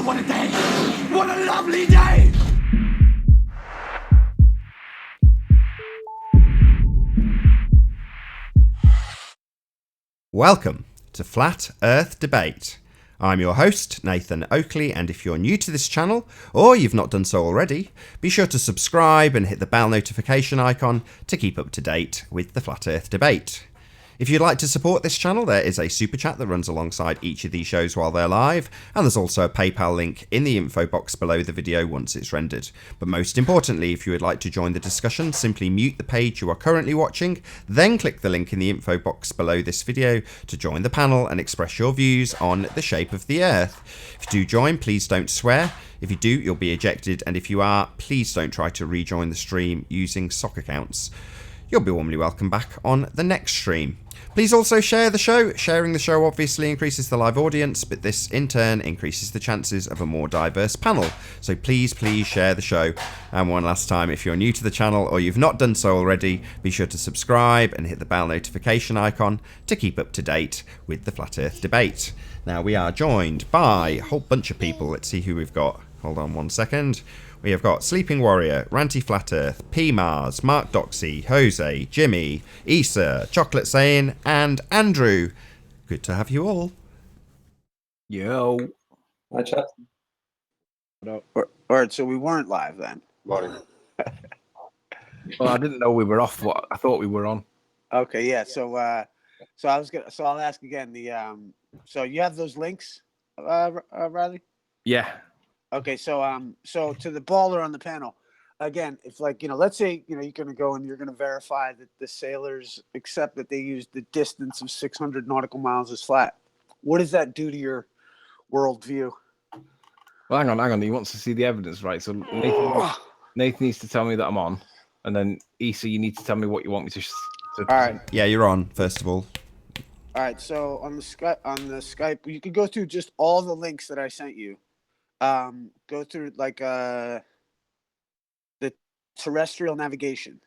Oh, what a day! What a lovely day! Welcome to Flat Earth Debate. I'm your host, Nathan Oakley, and if you're new to this channel, or you've not done so already, be sure to subscribe and hit the bell notification icon to keep up to date with the Flat Earth Debate. If you'd like to support this channel, there is a super chat that runs alongside each of these shows while they're live, and there's also a PayPal link in the info box below the video once it's rendered. But most importantly, if you would like to join the discussion, simply mute the page you are currently watching, then click the link in the info box below this video to join the panel and express your views on the shape of the Earth. If you do join, please don't swear. If you do, you'll be ejected, and if you are, please don't try to rejoin the stream using sock accounts. You'll be warmly welcome back on the next stream. Please also share the show. Sharing the show obviously increases the live audience, but this in turn increases the chances of a more diverse panel. So please share the show. And one last time, if you're new to the channel or you've not done so already, be sure to subscribe and hit the bell notification icon to keep up to date with the Flat Earth Debate. Now we are joined by a whole bunch of people. Let's see who we've got. Hold on one second. We have got Sleeping Warrior, Ranty Flat Earth, P Mars, Mark Doxy, Jose, Jimmy, Issa, Chocolate Sane, and Andrew. Good to have you all. Yo. Hi, chat. All right, so we weren't live then. Morning. Well, I didn't know we were off. What I thought we were on. Okay, yeah. So I'll ask again. So you have those links, Riley? Yeah. Okay, so to the baller on the panel, again, if let's say you're gonna go and you're gonna verify that the sailors accept that they use the distance of 600 nautical miles as flat. What does that do to your worldview? Well, hang on. He wants to see the evidence, right? So Nathan needs to tell me that I'm on, and then Issa, you need to tell me what you want me to. All right. Yeah, you're on. First of all. All right. So on the Skype, you could go through just all the links that I sent you. Go through the terrestrial navigation,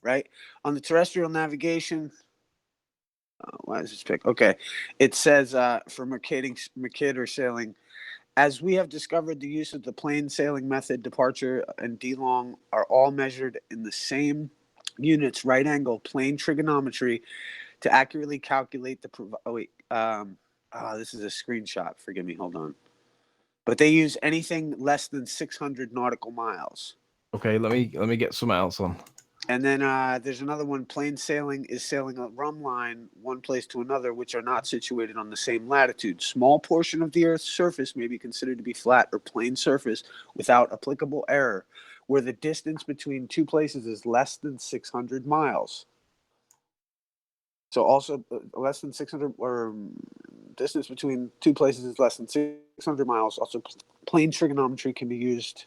right? On the terrestrial navigation, why does this pick? Okay, it says for Mercator sailing, as we have discovered, the use of the plain sailing method, departure and D-long are all measured in the same units, right angle, plane trigonometry, to accurately calculate the. This is a screenshot. Forgive me. Hold on. But they use anything less than 600 nautical miles. Okay, let me get something else on. And then there's another one. Plain sailing is sailing a rum line one place to another, which are not situated on the same latitude. Small portion of the Earth's surface may be considered to be flat or plain surface without applicable error, where the distance between two places is less than 600 miles. So also less than 600, or distance between two places is less than 600 miles. Also, plane trigonometry can be used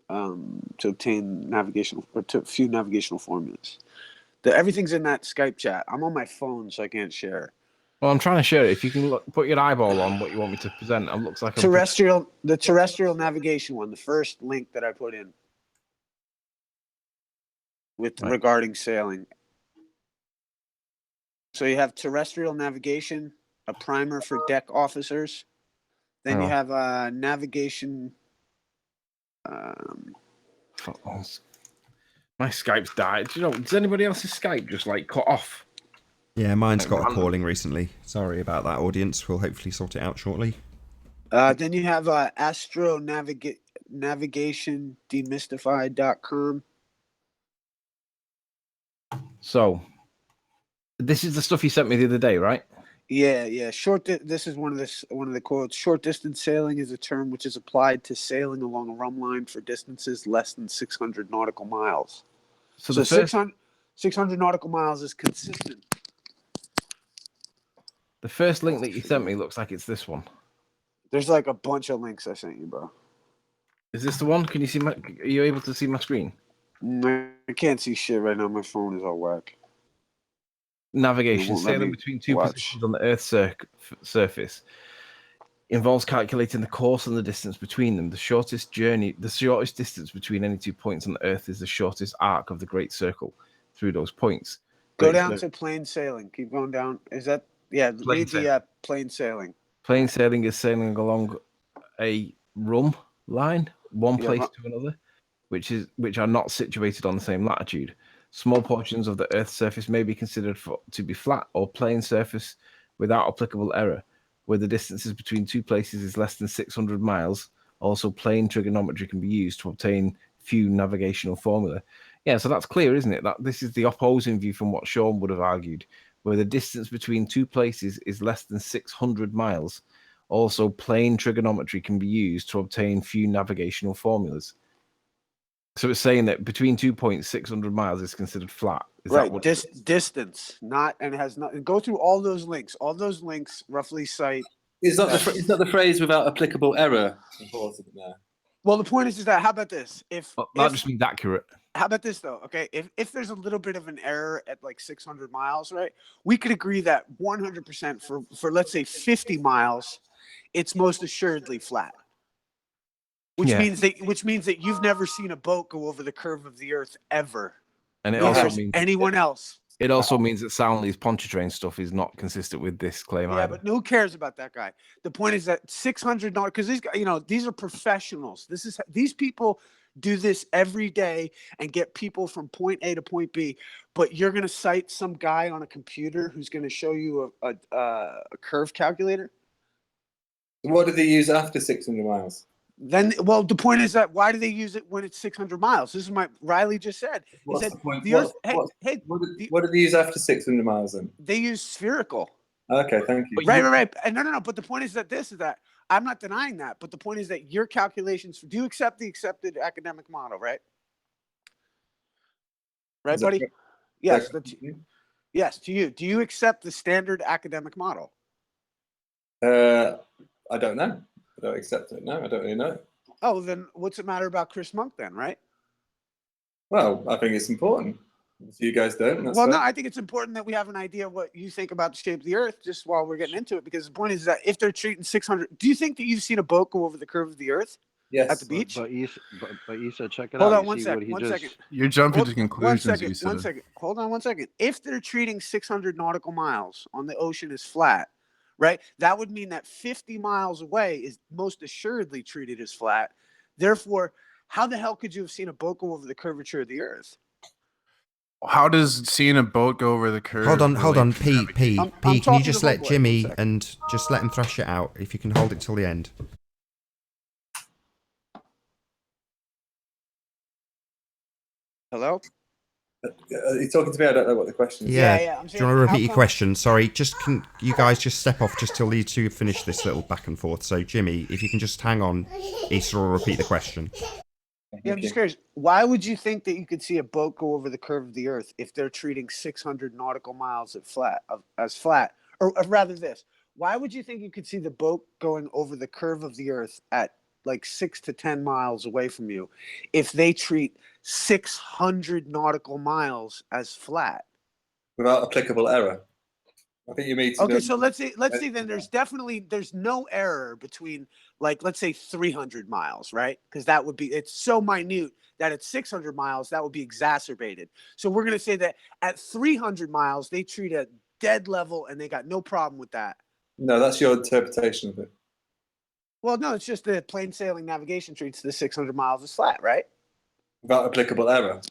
to obtain navigational or to view navigational formulas. Everything's in that Skype chat. I'm on my phone, so I can't share. Well, I'm trying to share it. If you can put your eyeball on what you want me to present, it looks like the terrestrial navigation one, the first link that I put in with regarding sailing. So you have terrestrial navigation, a primer for deck officers. Then you have navigation. My Skype's died. Do you know? Does anybody else's Skype just cut off? Yeah, mine's got a calling recently. Sorry about that, audience. We'll hopefully sort it out shortly. Then you have navigation demystified.com. So, this is the stuff you sent me the other day, right? Yeah. This is one of the quotes. Short distance sailing is a term which is applied to sailing along a rum line for distances less than 600 nautical miles. So 600 nautical miles is consistent. The first link that you sent me looks like it's this one. There's a bunch of links I sent you, bro. Is this the one? Can you see are you able to see my screen? No, I can't see shit right now. My phone is all whack. Navigation, sailing between two positions on the Earth's surface, involves calculating the course and the distance between them. The shortest distance between any 2 points on the Earth is the shortest arc of the Great Circle through those points. Go down to plain sailing. Keep going down. Is that read the plain sailing? Plain sailing is sailing along a rum line, one Yeah, place to another, which are not situated on the same latitude. Small portions of the Earth's surface may be considered to be flat or plane surface without applicable error, where the distances between two places is less than 600 miles. Also, plane trigonometry can be used to obtain few navigational formula. Yeah, so that's clear, isn't it? That this is the opposing view from what Sean would have argued, where the distance between two places is less than 600 miles. Also, plane trigonometry can be used to obtain few navigational formulas. So it's saying that between 2 points, 600 miles is considered flat. Is right. that what Distance, not, and it has not. Go through all those links. All those links roughly cite. Is not the phrase without applicable error important there? Well, the point is that how about this? Well, that just means accurate. How about this though? Okay, if there's a little bit of an error at like 600 miles, right? We could agree that 100% for let's say 50 miles, it's most assuredly flat. Which means that you've never seen a boat go over the curve of the earth ever. And it Neither also has means anyone else. It also means that Soundly's Pontchartrain stuff is not consistent with this claim Yeah, either. but who cares about that guy? The point is that $600, because these guys, these are professionals. These people do this every day and get people from point A to point B. But you're going to cite some guy on a computer who's going to show you a curve calculator. What did they use after 600 miles? Then, well, the point is that why do they use it when it's 600 miles? This is what Riley just said. What's He said the point? the Earth. What did they use after 600 miles then? They use spherical. Okay, thank you. Right. And no. But the point is that I'm not denying that. But the point is that your calculations. Do you accept the accepted academic model? Right. Right, buddy. Yes. Yes. To you. Do you accept the standard academic model? I don't know. I don't accept it. No, I don't really know. Oh, then what's the matter about Chris Monk then, right? Well, I think it's important. If you guys don't, that's well, fair. no, I think it's important that we have an idea of what you think about the shape of the Earth just while we're getting into it, because the point is that if they're treating 600, do you think that you've seen a boat go over the curve of the Earth? Yes. At the beach? But you said check it Hold out. on one second. You're jumping to conclusions. One second. Hold on 1 second. If they're treating 600 nautical miles on the ocean as flat, right? That would mean that 50 miles away is most assuredly treated as flat. Therefore, how the hell could you have seen a boat go over the curvature of the Earth? How does seeing a boat go over the curve? Hold on, Pete. I'm Can you talking just to let Homeboy, Jimmy 1 second. and just let him thrash it out? If you can hold it till the end. Hello? You're talking to me. I don't know what the question is. Yeah. Do you want to repeat your question? Sorry, can you guys just step off just till you two finish this little back and forth? So, Jimmy, if you can just hang on, Easter will repeat the question. Yeah, I'm just curious. Why would you think that you could see a boat go over the curve of the Earth if they're treating 600 nautical miles as flat? Or rather this, why would you think you could see the boat going over the curve of the Earth at like 6 to 10 miles away from you if they treat 600 nautical miles as flat? Without applicable error. I think you mean to Okay, so let's see then there's no error between, like, let's say 300 miles, right? Because it's so minute that at 600 miles that would be exacerbated. So we're going to say that at 300 miles they treat a dead level and they got no problem with that. No, that's your interpretation of it. Well, no, it's just the plain sailing navigation treats the 600 miles as flat, right? Without applicable error.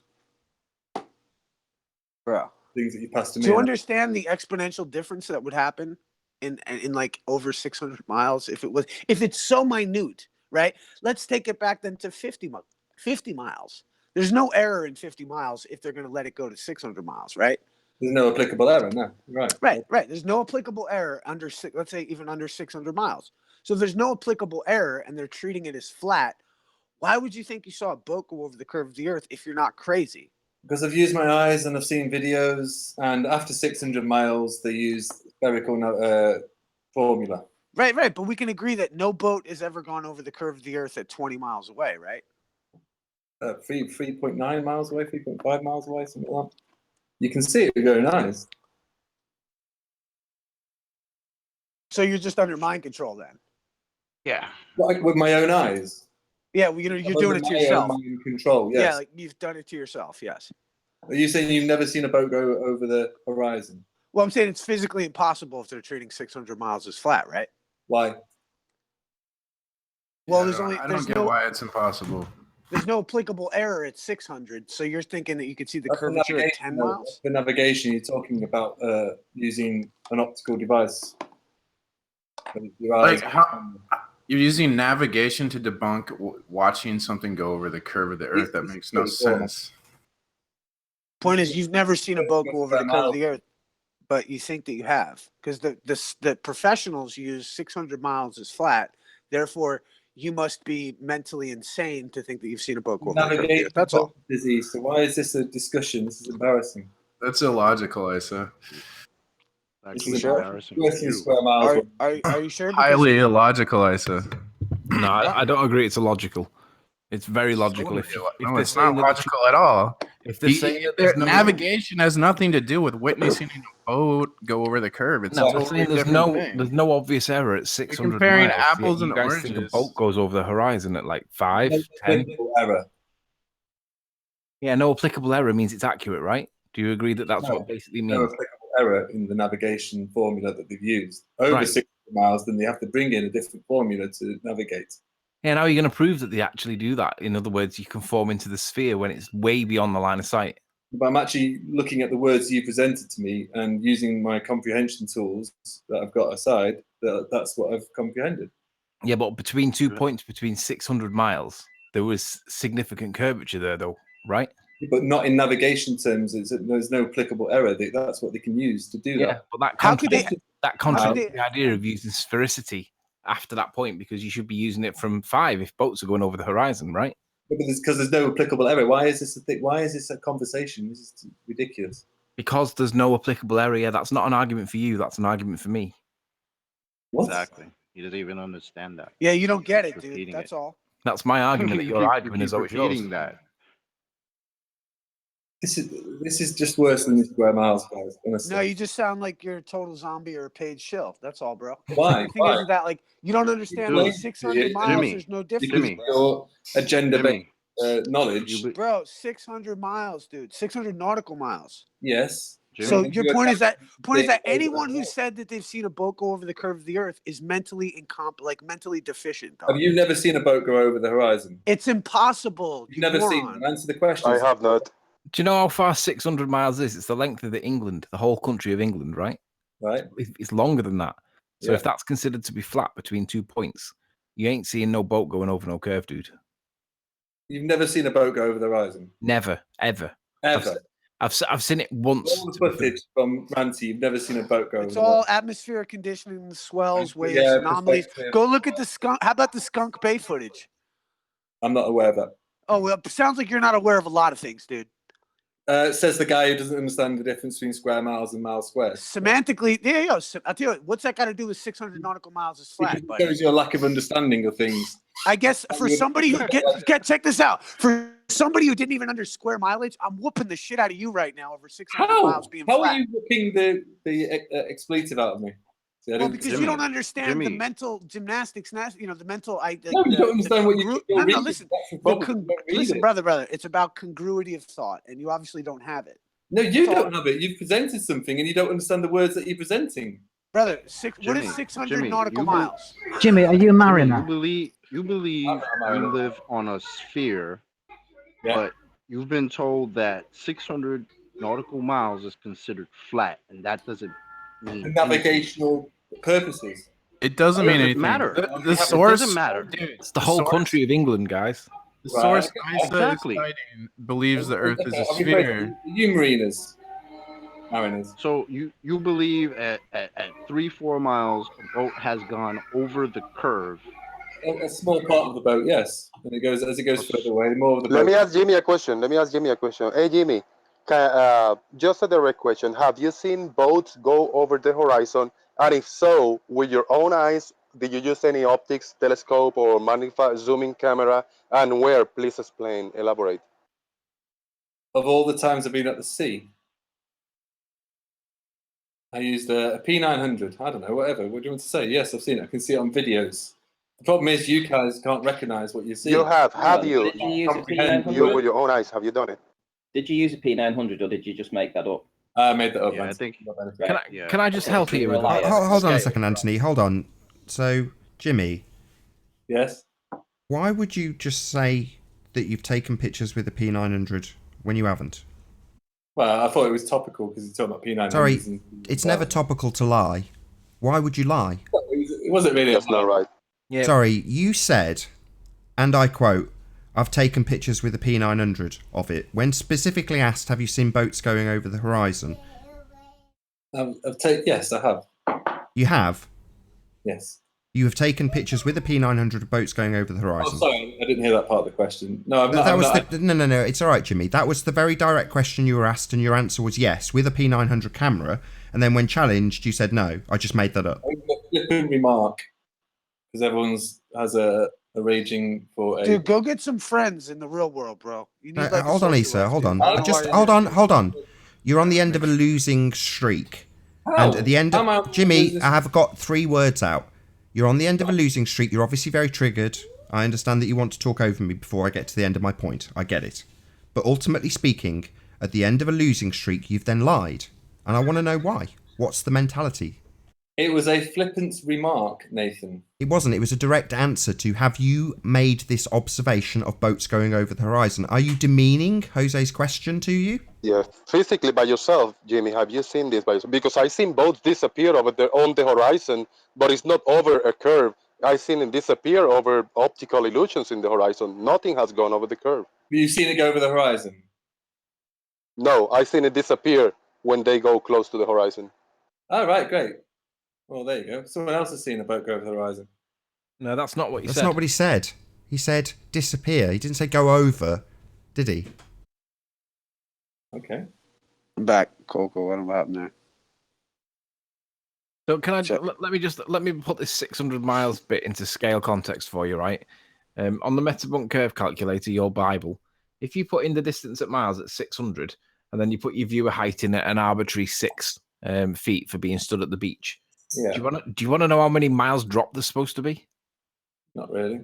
Bro. Things that you passed to me. Do you understand the exponential difference that would happen in like over 600 miles if it's so minute, right? Let's take it back then to 50 miles. There's no error in 50 miles if they're going to let it go to 600 miles, right? There's no applicable error, no. Right. Right. There's no applicable error let's say even under 600 miles. So if there's no applicable error and they're treating it as flat, why would you think you saw a boat go over the curve of the Earth if you're not crazy? Because I've used my eyes and I've seen videos, and after 600 miles, they use spherical formula. Right. But we can agree that no boat has ever gone over the curve of the Earth at 20 miles away, right? 3.9 miles away, 3.5 miles away, something like that. You can see it with your own eyes. So you're just under mind control then? Yeah. Like with my own eyes. Yeah, well, you're doing it to yourself. Mind control, yes. Yeah, like you've done it to yourself, yes. Are you saying you've never seen a boat go over the horizon? Well, I'm saying it's physically impossible if they're treating 600 miles as flat, right? Why? Well, I don't get why it's impossible. there's no applicable error at 600. So you're thinking that you could see the That's for curvature at navigation, 10 though. miles? For navigation, you're talking about using an optical device. Your eyes. Like how you're using navigation to debunk watching something go over the curve of the Earth? That makes no sense. Point is, you've never seen a boat go over the curve of the Earth, but you think that you have, because the professionals use 600 miles as flat. Therefore, you must be mentally insane to think that you've seen a boat go over the curve of the Earth. That's all. Disease. So why is this a discussion? This is embarrassing. That's illogical, Isa. Actually, This is embarrassing worse for than you. square miles. Are you sure? Because Highly illogical, Isa. No, I don't agree. It's illogical. It's very logical. If No, they're it's saying not that logical at all. if they're saying that there's no Navigation has nothing to do with witnessing a boat go over the curve. It's no, a we're totally saying different thing. there's no obvious error at 600 comparing miles. apples yet and you guys think a oranges. boat goes over the horizon at like 5, No 10. applicable error. Yeah, no applicable error means it's accurate, right? Do you agree that that's No. what it basically No means? applicable error in the navigation formula that they've used. Over Right. 600 miles, then they have to bring in a different formula to navigate. Yeah, now you're going to prove that they actually do that. In other words, you can form into the sphere when it's way beyond the line of sight. But I'm actually looking at the words you presented to me and using my comprehension tools that I've got aside, that's what I've comprehended. Yeah, but between 2 points, between 600 miles, there was significant curvature there, though, right? But not in navigation terms. There's no applicable error. That's what they can use to do Yeah, that. but that How could they- contradicts the idea of using sphericity after that point, because you should be using it from 5 if boats are going over the horizon, right? Because there's no applicable error. Why is this a thing? Why is this a conversation? This is ridiculous. Because there's no applicable error. Yeah, that's not an argument for you. That's an argument for me. What? Exactly. He doesn't even understand that. Yeah, you don't He get keeps it, dude. repeating That's it. all. That's my argument that You you're keep- arguing you is keep always repeating yours. that. This is just worse than the square miles, guys. Honestly. No, you just sound like you're a total zombie or a paid shill. That's all, bro. Why? The thing Why? is that like you don't understand Jimmy, that 600 miles. Jimmy, There's no Because difference, Jimmy. of your agenda-based knowledge. You be- bro. 600 miles, dude. 600 nautical miles. Yes. Jimmy, So And your you point is that attack the- anyone who said that they've seen a boat go over the curve of the Earth is mentally mentally deficient. Dog. Have you never seen a boat go over the horizon? It's impossible. You've You never seen moron. them. Answer the question. I have not. Do you know how far 600 miles is? It's the length of England, the whole country of England, right? Right. It's longer than that. So Yeah. if that's considered to be flat between 2 points, you ain't seeing no boat going over no curve, dude. You've never seen a boat go over the horizon. Never, ever. Ever. I've seen it once. All the to be fair. footage from Ranty, you've never seen a boat go It's over all atmospheric conditioning, swells, waves, Yeah, anomalies. perspective. Go look at the skunk. How about the Skunk Bay footage? I'm not aware of that. Oh, well, it sounds like you're not aware of a lot of things, dude. Says the guy who doesn't understand the difference between square miles and miles squared. Semantically, there you go. I'll tell you what, what's that got to do with 600 nautical miles is flat? It Buddy? shows your lack of understanding of things. I guess for somebody who check this out. For somebody who didn't even under square mileage, I'm whooping the shit out of you right now over 600 How? miles being How flat. are you whipping the expletive out of me? See, I Well, didn't- because Jimmy, you don't understand the Jimmy. mental gymnastics, the mental. No, you don't understand what you're No, reading. listen. That's the The problem. You don't read listen, it. brother. It's about congruity of thought, and you obviously don't have it, No, you That's all. don't have it. You've presented something and you don't understand the words that you're presenting. brother. What is Jimmy, 600 Jimmy, nautical you bel- miles? Jimmy, are you a Jimmy, mariner? you believe I'm not a mariner. you live on a sphere, Yeah. but you've been told that 600 nautical miles is considered flat, and that doesn't mean For anything. navigational purposes. It doesn't It mean doesn't anything. matter. The It source doesn't matter. Dude, It's the whole source- country of England, guys. The Right. source Isa Exactly. is citing believes the Earth is a Are we sphere. both- you mariners. Mariners. So you believe at 3-4 miles a boat has gone over the curve. A small part of the boat, yes. And it goes as it goes further away, more of the boat. Let me ask Jimmy a question. Hey, Jimmy, just a direct question. Have you seen boats go over the horizon? And if so, with your own eyes, did you use any optics, telescope, or zooming camera? And where? Please explain, elaborate. Of all the times I've been at the sea, I used a P900. I don't know, whatever. What do you want to say? Yes, I've seen it. I can see it on videos. The problem is you guys can't recognize what you see. You have you? Did you use a Comprehend You P900? with your own eyes, have you done it? Did you use a P900 or did you just make that up? I made that up. Yeah, I man. think- Can I, Yeah. can I just help here with Rely that? on Hold on a Okay. second, Anthony. Hold on. So, Jimmy, Yes. Why would you just say that you've taken pictures with a P900 when you haven't? Well, I thought it was topical because you're talking about P900s. Sorry, it's never topical to lie. Why would you lie? It wasn't really. That's not right. Yeah. Sorry, you said, and I quote, I've taken pictures with a P900 of it. When specifically asked, have you seen boats going over the horizon? Yes, I have. You have? Yes. You have taken pictures with a P900 of boats going over the horizon. Oh, sorry, I didn't hear that part of the question. No, I'm not. That I'm was not, no. It's all right, Jimmy. That was the very direct question you were asked, and your answer was yes with a P900 camera. And then when challenged, you said no. I just made that up. flippant remark because everyone's has a raging for a. Dude, go get some friends in the real world, bro. You need like Hold on, Issa. Hold on. Hold on. You're on the end of a losing streak. How? And at the end of Jimmy, I have got 3 words out. You're on the end of a losing streak. You're obviously very triggered. I understand that you want to talk over me before I get to the end of my point. I get it. But ultimately speaking, at the end of a losing streak, you've then lied. And I want to know why. What's the mentality? It was a flippant remark, Nathan. It wasn't. It was a direct answer to, have you made this observation of boats going over the horizon? Are you demeaning Jose's question to you? Yeah, physically by yourself, Jimmy. Have you seen this by yourself? Because I've seen boats disappear over there on the horizon, but it's not over a curve. I've seen it disappear over optical illusions in the horizon. Nothing has gone over the curve. You've seen it go over the horizon. No, I've seen it disappear when they go close to the horizon. Oh, right, great. Well, there you go. Someone else has seen a boat go over the horizon. No, that's not what he said. That's not what he said. He said disappear. He didn't say go over, did he? Okay. I'm back, Coco. What happened there? So can I let me put this 600 miles bit into scale context for you, right? On the Metabunk curve calculator, your Bible, if you put in the distance at miles at 600, and then you put your viewer height in at an arbitrary 6 feet for being stood at the beach, Yeah. do you want to know how many miles drop there's supposed to be? Not really.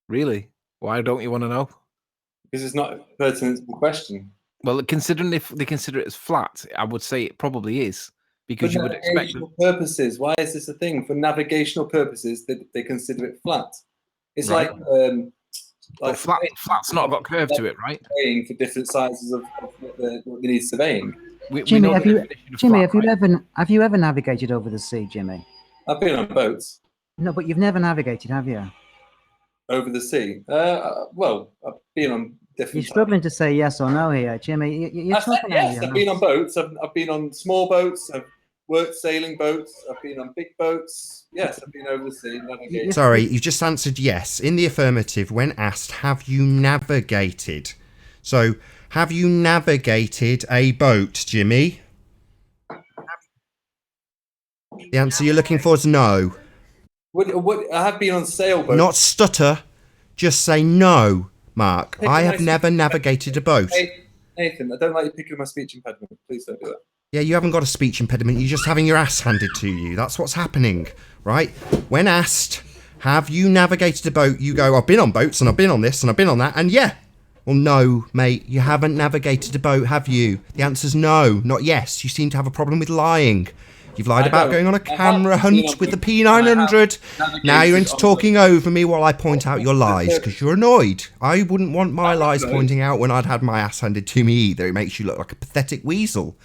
Really? Why don't you want to know? Because it's not pertinent to the question. Well, considering if they consider it as flat, I would say it probably is, because For you would expect. navigational purposes. Why is this a thing? For navigational purposes, they consider it flat. It's Right. like flat's not got curve to it, right? Surveying for different sizes of what they need surveying. Jimmy, have you ever navigated over the sea, Jimmy? I've been on boats. No, but you've never navigated, have you? Over the sea. Well, I've been on different. You're struggling to say yes or no here, Jimmy. You're talking yes, I've been on boats. I've been on small boats. I've worked sailing boats. I've been on big boats. Yes, I've been over the sea. Navigated. Sorry, you just answered yes in the affirmative when asked, have you navigated? So, have you navigated a boat, Jimmy? The answer you're looking for is no. I have been on sailboats. Not stutter, just say no, Mark. I have never navigated a boat. Hey, Nathan, I don't like you picking my speech impediment. Please don't do that. Yeah, you haven't got a speech impediment. You're just having your ass handed to you. That's what's happening, right? When asked, have you navigated a boat? You go, I've been on boats and I've been on this and I've been on that. And yeah. Well, no, mate, you haven't navigated a boat, have you? The answer's no, not yes. You seem to have a problem with lying. You've lied about going on a camera hunt with the P900. Now you're into talking over me while I point out your lies because you're annoyed. I wouldn't want my lies pointing out when I'd had my ass handed to me either. It makes you look like a pathetic weasel.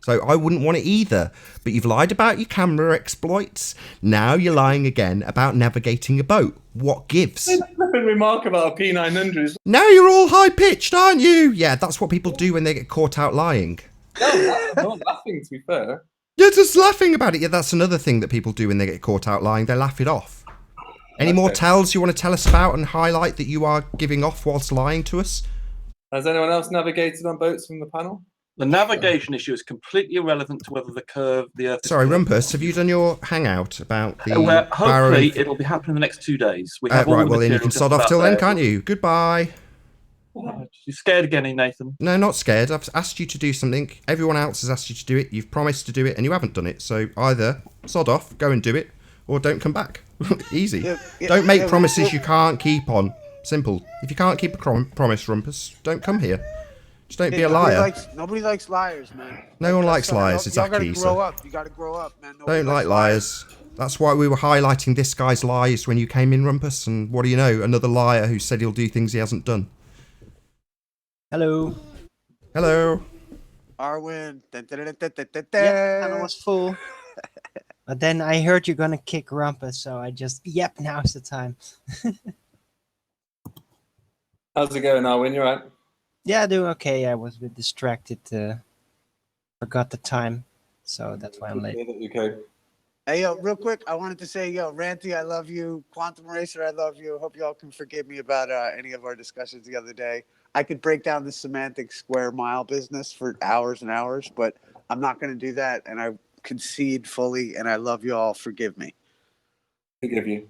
So I wouldn't want it either. But you've lied about your camera exploits. Now you're lying again about navigating a boat. What gives? It's a flipping remark about a P900. Now you're all high-pitched, aren't you? Yeah, that's what people do when they get caught out lying. No, I'm not laughing, to be fair. You're just laughing about it. Yeah, that's another thing that people do when they get caught out lying. They laugh it off. Any more tells you want to tell us about and highlight that you are giving off whilst lying to us? Has anyone else navigated on boats from the panel? The navigation issue is completely irrelevant to whether the Earth. Sorry, Rumpus, have you done your hangout about the? Hopefully, it'll be happening in the next 2 days. We have right, well then you can sod off till then, can't you? Goodbye. You're scared again, Nathan? No, not scared. I've asked you to do something. Everyone else has asked you to do it. You've promised to do it, and you haven't done it. So either sod off, go and do it, or don't come back. Easy. Don't make promises you can't keep on. Simple. If you can't keep a promise, Rumpus, don't come here. Just don't be a liar. Nobody likes liars, man. No one likes liars. It's y'all gotta Akisa. grow up. You gotta grow up, man. Don't like liars. That's why we were highlighting this guy's lies when you came in, Rumpus. And what do you know? Another liar who said he'll do things he hasn't done. Hello. Hello. Arwen. Yeah, tunnel was full. But then I heard you're gonna kick Rumpus, so I just, yep, now's the time. How's it going, Arwen? You right? Yeah, doing okay. I was a bit distracted. Forgot the time, so that's why I'm late. Okay. Hey, yo, real quick, I wanted to say, yo, Ranty, I love you. Quantum Racer, I love you. Hope y'all can forgive me about any of our discussions the other day. I could break down the semantic square mile business for hours and hours, but I'm not going to do that. And I concede fully, and I love you all. Forgive me. Forgive you.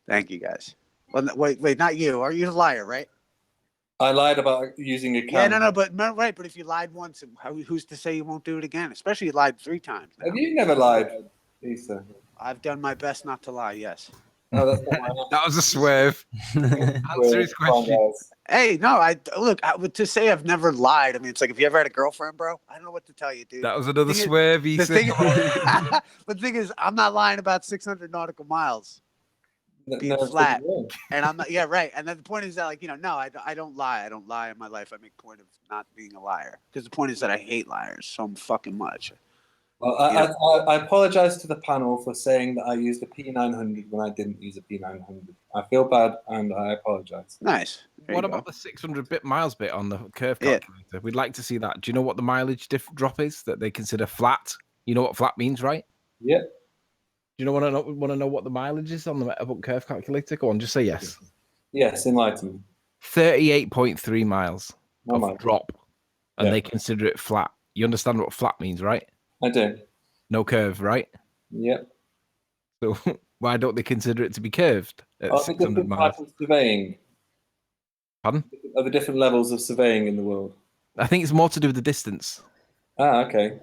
Thank you, guys. Well, wait, not you. Are you a liar, right? I lied about using a Yeah, camera. no, but right. But if you lied once, who's to say you won't do it again? Especially you lied 3 times now. Have you never lied, Lisa? I've done my best not to lie. Yes. Oh, that's not my That was a swerve. Answer his question. Hey, no, to say I've never lied. I mean, it's like, if you ever had a girlfriend, bro, I don't know what to tell you, dude. That was another swerve, The thing, but the thing is, I'm not lying about 600 nautical miles being flat, and I'm not. Yeah, right. And then the point is that, like, no, I don't lie. I don't lie in my life. I make a point of not being a liar, because the point is that I hate liars so fucking much. Well, I apologize to the panel for saying that I used a P900 when I didn't use a P900. I feel bad and I apologize. Nice. What about the 600 miles bit on the curve calculator? We'd like to see that. Do you know what the mileage drop is that they consider flat? You know what flat means, right? Yeah. Do you want to know what the mileage is on the Metabooks curve calculator? Go on, just say yes. Yes, enlighten me. 38.3 miles of drop, and Yeah. they consider it flat. You understand what flat means, right? I do. No curve, right? Yep. So why don't they consider it to be curved at Are there 600 different miles? types of surveying? Pardon? Are there different levels of surveying in the world? I think it's more to do with the distance. Ah, okay.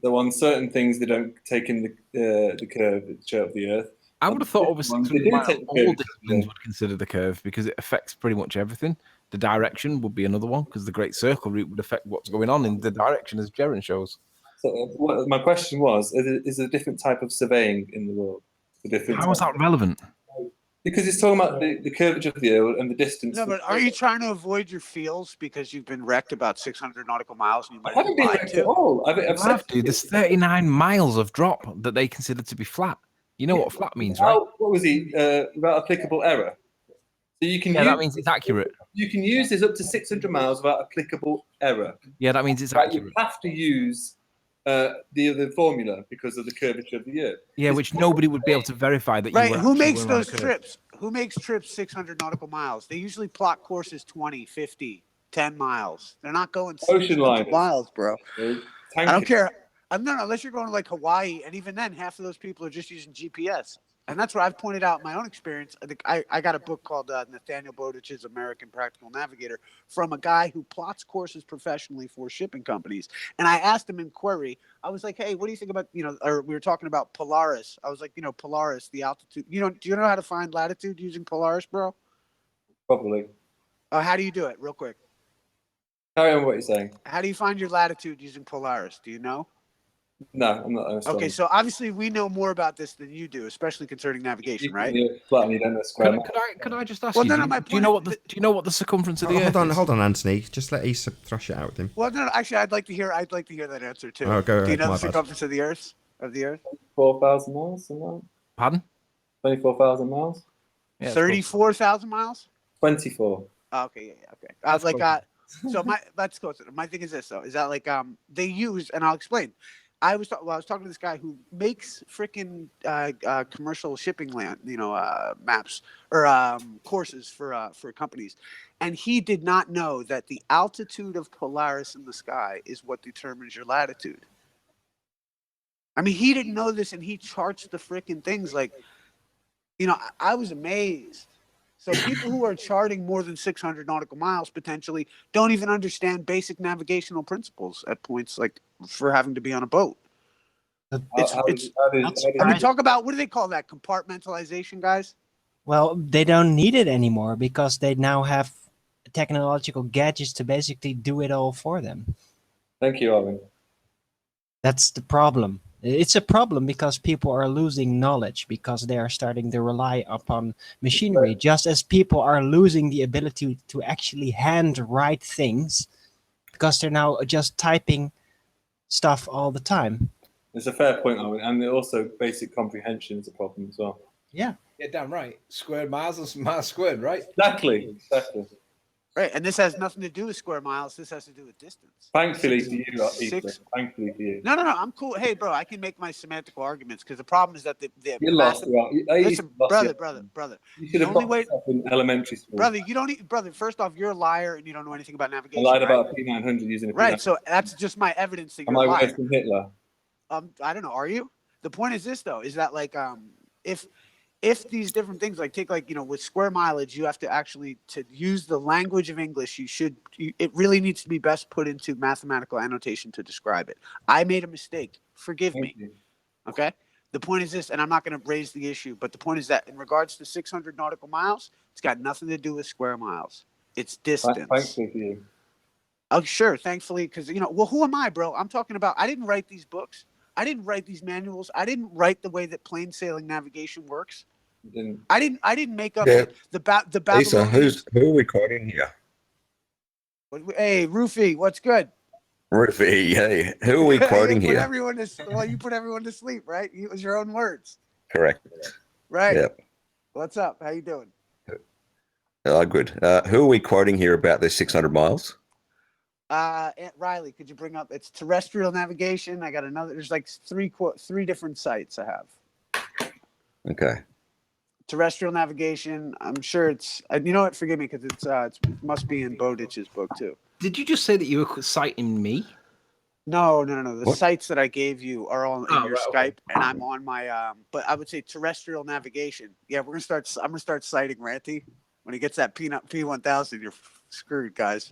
So on certain things, they don't take in the curvature of the Earth. I would have thought over 600 miles, all disciplines would consider the curve because it affects pretty much everything. The direction would be another one because the Great Circle route would affect what's going on in the direction, as Jaren shows. So my question was, is there a different type of surveying in the world? How is that relevant? Because it's talking about the curvature of the Earth and the distance. No, but are you trying to avoid your feels because you've been wrecked about 600 nautical miles and you might I haven't been wrecked at all. I've said there's 39 miles of drop that they consider to be flat. You know what flat means, right? What was he? Without applicable error. So you can that means it's accurate. You can use this up to 600 miles without applicable error. Yeah, that means it's Right, accurate. you have to use the formula because of the curvature of the Earth. Yeah, which nobody would be able to verify that you Right, were who actually makes going around those a curve. trips? Who makes trips 600 nautical miles? They usually plot courses 20, 50, 10 miles. They're not going Ocean 600 liners. miles, bro. I Tankers. don't care. No, unless you're going to like Hawaii, and even then, half of those people are just using GPS. And that's what I've pointed out in my own experience. I got a book called Nathaniel Bowditch's American Practical Navigator from a guy who plots courses professionally for shipping companies. And I asked him in query, I was like, hey, what do you think about, or we were talking about Polaris. I was like, Polaris, the altitude. Do you know how to find latitude using Polaris, bro? Probably. How do you do it, real quick? Carry on what you're saying. How do you find your latitude using Polaris? Do you know? No, I'm not. Okay, so obviously we know more about this than you do, especially concerning navigation, right? Flat and you don't know square. Could I just ask Well, you? no, Do you know what the circumference of the Earth is? Hold on, Anthony. Just let Issa thrash it out with him. Well, no, actually, I'd like to hear that answer too. Oh, go Do you ahead, know my the bad. circumference of the Earth? 24,000 miles. Something. Pardon? 24,000 miles. Yeah, 34,000 miles. 24. Oh, okay, yeah, okay. So that's close. My thing is this though: is that like they use, and I'll explain. I was talking to this guy who makes freaking commercial shipping land, maps or courses for companies, and he did not know that the altitude of Polaris in the sky is what determines your latitude. I mean, he didn't know this, and he charts the freaking things like, I was amazed. So people who are charting more than 600 nautical miles potentially don't even understand basic navigational principles at points like for having to be on a boat. I mean, talk about, what do they call that? Compartmentalization, guys? Well, they don't need it anymore because they now have technological gadgets to basically do it all for them. Thank you, Owen. That's the problem. It's a problem because people are losing knowledge because they are starting to rely upon machinery, just as people are losing the ability to actually handwrite things because they're now just typing stuff all the time. It's a fair point, Owen, and also basic comprehension is a problem as well. Yeah. Yeah, damn right. Squared miles and miles squared, right? Exactly. Right, and this has nothing to do with square miles. This has to do with distance. Thankfully for you, Six. Ethan. Thankfully for you. No, I'm cool. Hey, bro, I can make my semantical arguments because the problem is that the You lost. Listen, brother. You should have only got way, yourself in elementary school. brother, you don't. Brother, first off, you're a liar and you don't know anything about I navigation. lied right? about a P900 using a P900. Right, so that's just my evidence that Am you're I a liar. worse than Hitler? I don't know. Are you? The point is this though: is that like if these different things like take like with square mileage, you have to actually to use the language of English. It really needs to be best put into mathematical annotation to describe it. I made a mistake. Forgive me. Okay. The point is this, and I'm not going to raise the issue, but the point is that in regards to 600 nautical miles, it's got nothing to do with square miles. It's distance. Thankfully for you. Oh, sure. Thankfully, because well, who am I, bro? I'm talking about. I didn't write these books. I didn't write these manuals. I didn't write the way that plain sailing navigation works. I didn't make up the Babylonians. Who are we quoting here? Hey, Rufy, what's good? Rufy, hey, who are we quoting you here? You put everyone to sleep, right? It was your own words. Correct. Right. Yep. What's up? How you doing? Oh, good. Who are we quoting here about this 600 miles? Aunt Riley, could you bring up? It's terrestrial navigation. I got another. There's like three different sites I have. Okay. Terrestrial navigation. I'm sure it's. You know what? Forgive me because it must be in Bowditch's book too. Did you just say that you were citing me? No. The sites that I gave you are all in your right, Skype, okay. and I'm on my. But I would say terrestrial navigation. Yeah, we're gonna start. I'm gonna start citing Ranty when he gets that P1000. You're screwed, guys.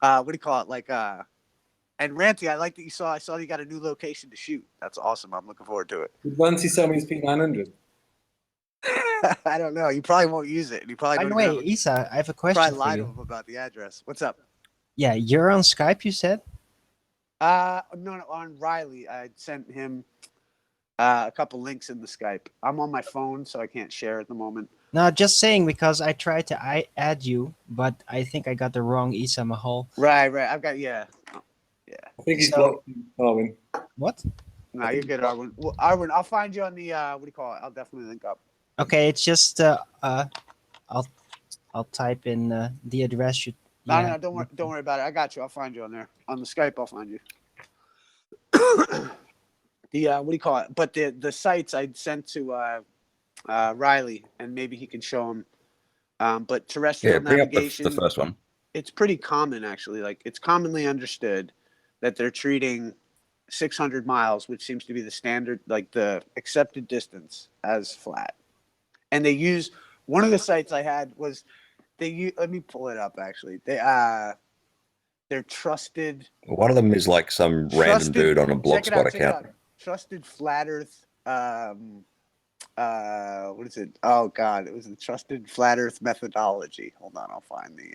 What do you call it? Like and Ranty, I like that you saw. I saw you got a new location to shoot. That's awesome. I'm looking forward to it. Did Ranty sell me his P900? I don't know. You probably won't use it. You probably. By the way, Isa, I have a question Probably for lied you. to him about the address. What's up? Yeah, you're on Skype, you said? No, on Riley. I sent him a couple links in the Skype. I'm on my phone, so I can't share at the moment. No, just saying because I tried to add you, but I think I got the wrong Isa Mahal. Right. I've got I think he's blocked you, Arwin. What? No, you're good, Arwin. Well, Arwin, I'll find you on the what do you call it? I'll definitely link up. Okay, it's just I'll type in the address. No, don't worry about it. I got you. I'll find you on there on the Skype. I'll find you. The what do you call it? But the sites I sent to Riley, and maybe he can show him. But terrestrial Bring navigation. up the first one. It's pretty common, actually. Like it's commonly understood that they're treating 600 miles, which seems to be the standard, like the accepted distance, as flat. And they use one of the sites I had was let me pull it up. Actually, they're trusted. One of them is like some random dude on a Blogspot account. Trusted Flat Earth. What is it? Oh God, it was the Trusted Flat Earth methodology. Hold on, I'll find the.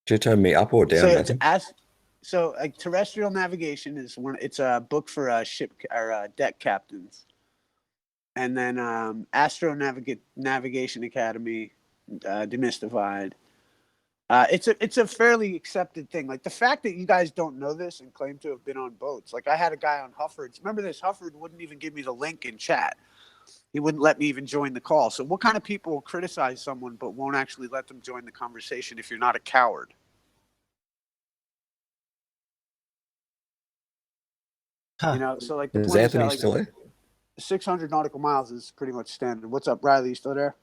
Did you turn me up or down? So like terrestrial navigation is one. It's a book for ship or deck captains, and then Navigation Academy, Demystified. It's a fairly accepted thing. Like the fact that you guys don't know this and claim to have been on boats. Like I had a guy on Hufford's. Remember this? Hufford wouldn't even give me the link in chat. He wouldn't let me even join the call. So what kind of people will criticize someone but won't actually let them join the conversation if you're not a coward? Huh. You know, so like the Is point Anthony is that, still there? 600 nautical miles is pretty much standard. What's up, Riley? You still there?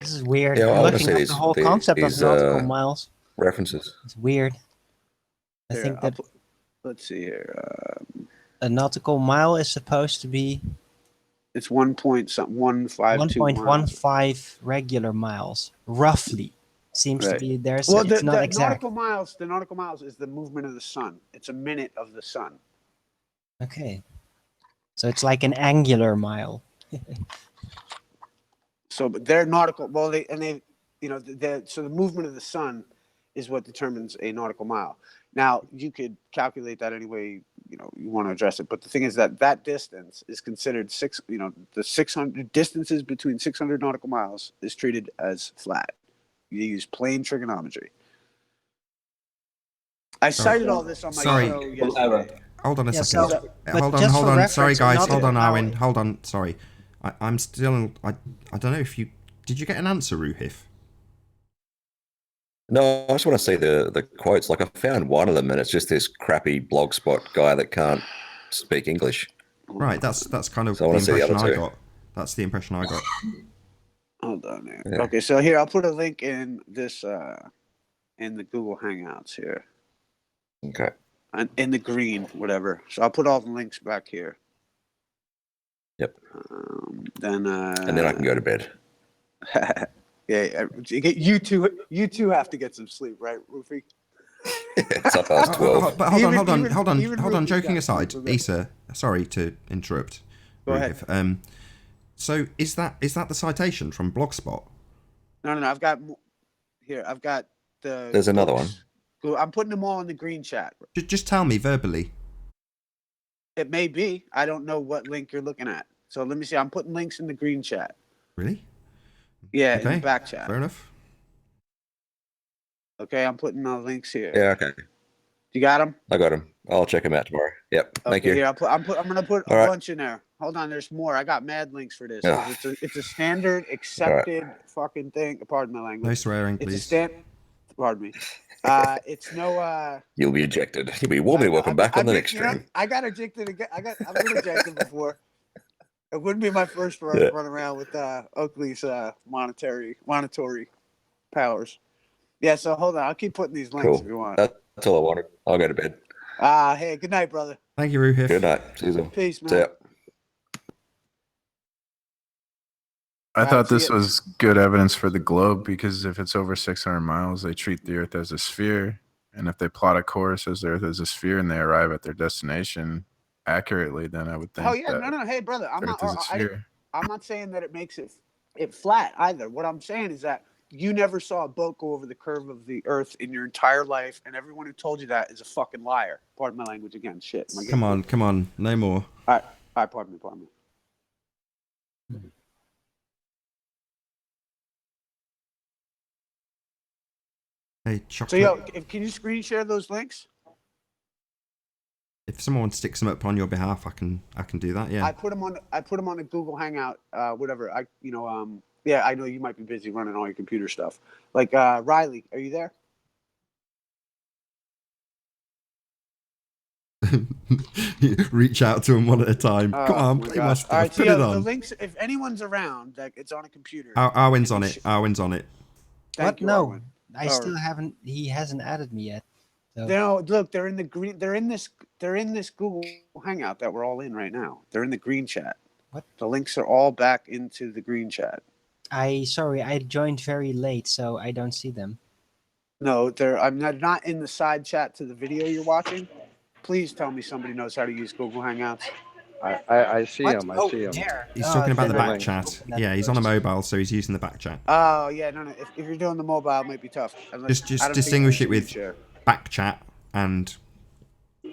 This is weird. Yeah, I'm I want to looking see up the whole concept of nautical miles. References. It's weird. I Here, think that let's see here. a nautical mile is supposed to be It's 1.15 regular miles, roughly. Seems to be there. So Well, it's not exact. the nautical miles is the movement of the sun. It's a minute of the sun. Okay. So it's like an angular mile. So, but their nautical, well, they, so the movement of the sun is what determines a nautical mile. Now, you could calculate that any way, you want to address it. But the thing is that distance is considered the 600 distances between 600 nautical miles is treated as flat. You use plain trigonometry. I cited all this on my show yesterday. Hold on a second. Hold just for on. reference, Sorry, guys. Hold on, nautical Arwen. Hold on. Sorry. I'm still. I don't know if you. Did you get an answer, Ruhif? No, I just want to see the quotes. Like I found one of them, and it's just this crappy blogspot guy that can't speak English. Right. That's kind of So I the want to see the impression other I two. got. That's the impression I got. Hold on there. Yeah. Okay, so here I'll put a link in this in the Google Hangouts here. Okay. In the green, whatever. So I'll put all the links back here. Yep. And then I can go to bed. Yeah, you two have to get some sleep, right, Rufy? It's up past 12. But hold on. Rufi's Joking got aside, sleep a bit. Issa, sorry to interrupt. Go ahead. Ruhif. So is that the citation from Blogspot? No. I've got the. There's another one. I'm putting them all in the green chat. Just tell me verbally. It may be. I don't know what link you're looking at. So let me see. I'm putting links in the green chat. Really? Yeah, Okay. in the back chat. Fair enough. Okay, I'm putting the links here. Yeah. Okay. You got them? I got them. I'll check them out tomorrow. Yep. Thank you. Here, I'm gonna put a All right. bunch in there. Hold on, there's more. I got mad links for this. Ugh. It's a standard accepted fucking thing. Pardon my language. No swearing, It's please. Pardon me. It's no. You'll be ejected. You'll be warmly welcome back on the next stream. I got ejected again. I've been ejected before. It wouldn't be my first run around with Oakley's monetary powers. Yeah. So hold on. I'll keep putting these links if you want. That's all I wanted. I'll go to bed. Hey, good night, brother. Thank you, Ruhif. Good night. See you soon. Peace, man. See ya. I thought this was good evidence for the globe because if it's over 600 miles, they treat the Earth as a sphere. And if they plot a course as the Earth as a sphere and they arrive at their destination accurately, then I would think. Oh yeah, no. Hey, brother, I'm not saying that it makes it flat either. What I'm saying is that you never saw a boat go over the curve of the Earth in your entire life, and everyone who told you that is a fucking liar. Pardon my language again. Shit. Come on. No more. All right. Pardon me. Hey, chocolate. So can you screen share those links? If someone sticks them up on your behalf, I can do that. Yeah. I put them on a Google Hangout. Whatever. Yeah, I know you might be busy running all your computer stuff. Like Riley, are you there? Reach out to them one at a time. Come on, play my stuff. All right, Put it on. the links. If anyone's around, like it's on a computer. Arwen's on it. Arwen's on it. Thank you, No, Arwen. I still haven't. He hasn't added me yet. So. No, look, they're in the green. They're in this Google Hangout that we're all in right now. They're in the green chat. What? The links are all back into the green chat. I joined very late, so I don't see them. No, I'm not in the side chat to the video you're watching. Please tell me somebody knows how to use Google Hangouts. I see him. I see him. He's talking about the back chat. Yeah, he's on a mobile, so he's using the back chat. Oh yeah, no. If you're doing the mobile, it might be tough. Just distinguish it with back chat and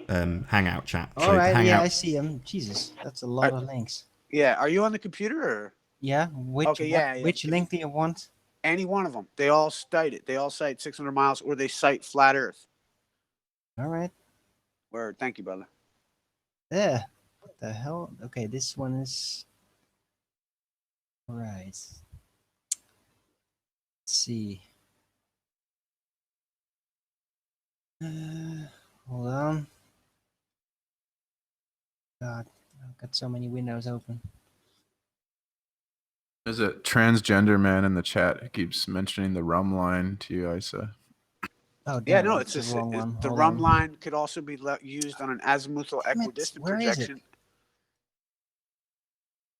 Hangout chat. All right, Hangout. I see him. Jesus, that's a lot of links. Yeah, are you on the computer or? Yeah. Which link do you want? Any one of them. They all cite it. They all cite 600 miles, or they cite flat Earth. All right. Word. Thank you, brother. Yeah. What the hell? Okay, this one is. All right. Let's see. Hold on. God, I've got so many windows open. There's a transgender man in the chat who keeps mentioning the rum line to you, Isa. Oh, yeah, no, it's just the rum line could also be used on an azimuthal equidistant projection.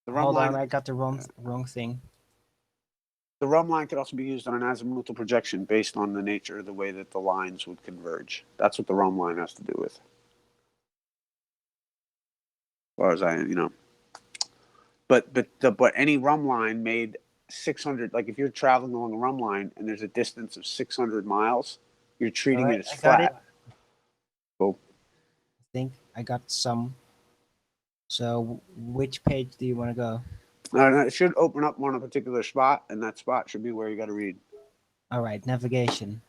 The rum line, I got the wrong thing. The rum line could also be used on an azimuthal projection based on the nature of the way that the lines would converge. That's what the rum line has to do with. As far as but any rum line made 600. Like if you're traveling along a rum line and there's a distance of 600 miles, you're treating Alright, it as I got flat. it. Cool. I think I got some. So which page do you want to go? It should open up on a particular spot, and that spot should be where you got to read. All right, navigation.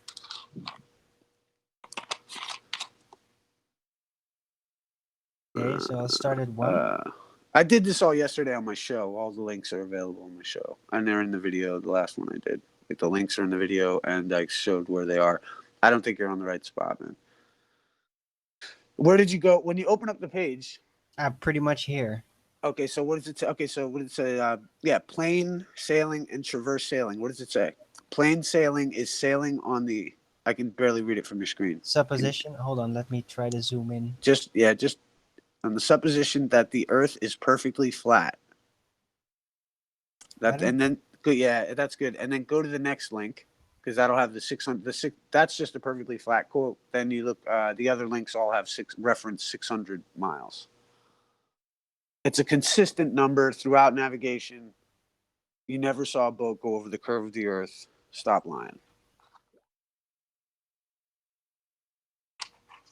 Okay, so I'll start at 1. I did this all yesterday on my show. All the links are available on my show, and they're in the video. The last one I did, like the links are in the video, and I showed where they are. I don't think you're on the right spot, man. Where did you go when you open up the page? Pretty much here. Okay, so what does it say? Okay, so what did it say? Yeah, plain sailing and traverse sailing. What does it say? Plain sailing is sailing on the. I can barely read it from your screen. Supposition. Hold on, let me try to zoom in. Just on the supposition that the Earth is perfectly flat. And then yeah, that's good. And then go to the next link because that'll have the 600. That's just a perfectly flat quote. Then you look. The other links all have reference 600 miles. It's a consistent number throughout navigation. You never saw a boat go over the curve of the Earth. Stop lying.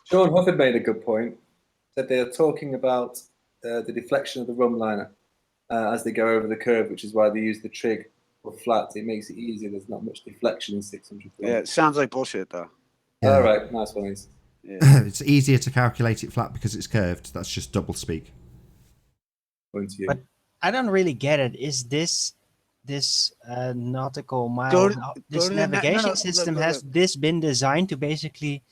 Sean Hufford made a good point. That they are talking about the deflection of the rum liner as they go over the curve, which is why they use the trig or flat. It makes it easier. There's not much deflection in 600. Yeah, it sounds like bullshit though. Yeah. All right, nice one. Yeah. It's easier to calculate it flat because it's curved. That's just double speak. But I don't really get it. Is this nautical mile? This navigation system has this been designed to basically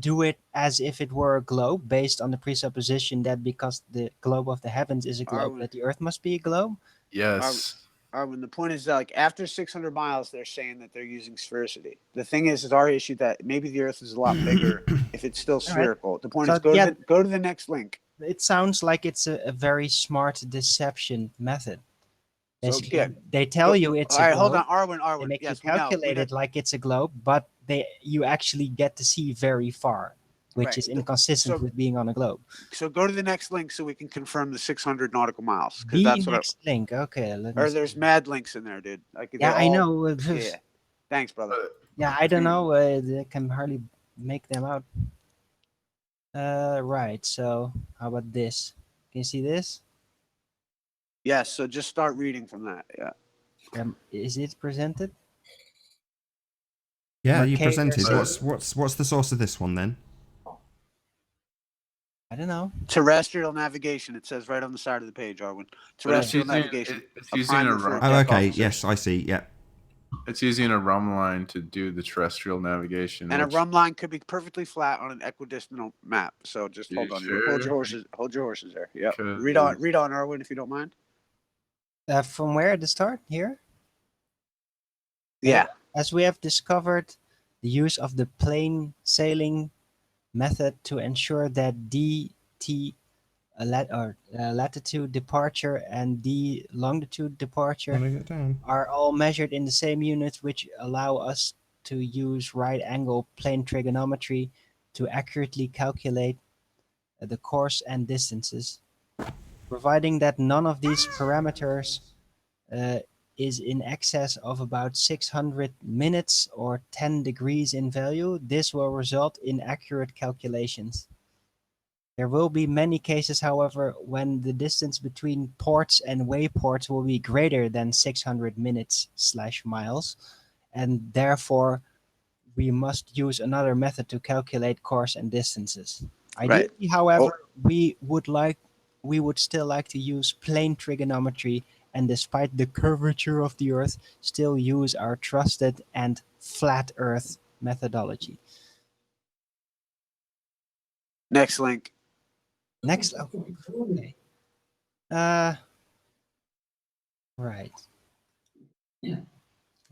do it as if it were a globe, based on the presupposition that because the globe of the heavens is a globe, that the Earth must be a globe? Yes. Arwen, the point is that like after 600 miles, they're saying that they're using sphericity. The thing is our issue that maybe the Earth is a lot bigger if it's still spherical. Right. The point is go to the next link. It sounds like it's a very smart deception method. Basically, they tell you it's a globe. Hold on, Arwen. They make you calculate it like it's a globe, but you actually get to see very far, which is inconsistent with being on a globe. So go to the next link so we can confirm the 600 nautical miles. The that's next link. Okay. There's mad links in there, dude. I know. Yeah. Thanks, brother. Yeah, I don't know. I can hardly make them out. Right. So how about this? Can you see this? Yes. So just start reading from that. Yeah. Is it presented? Yeah, you presented. What's the source of this one then? I don't know. Terrestrial navigation. It says right on the side of the page, Arwen. Terrestrial navigation. It's using a rum. Oh, okay. Yes, I see. Yeah. It's using a rum line to do the terrestrial navigation. And a rum line could be perfectly flat on an equidistant map. So just hold on. Sure? Hold your horses there. Yeah. Read on, Arwen, if you don't mind. From where to start? Here? Yeah. As we have discovered, the use of the plain sailing method to ensure that DT latitude departure and D longitude departure are all measured in the same units, which allow us to use right angle plane trigonometry to accurately calculate the course and distances, providing that none of these parameters is in excess of about 600 minutes or 10 degrees in value. This will result in accurate calculations. There will be many cases, however, when the distance between ports and wayports will be greater than 600 minutes/miles, and therefore we must use another method to calculate course and distances. Ideally, however, we would still like to use plane trigonometry, and despite the curvature of the Earth, still use our trusted and flat Earth methodology. Next link. Next. Okay. Right. Yeah.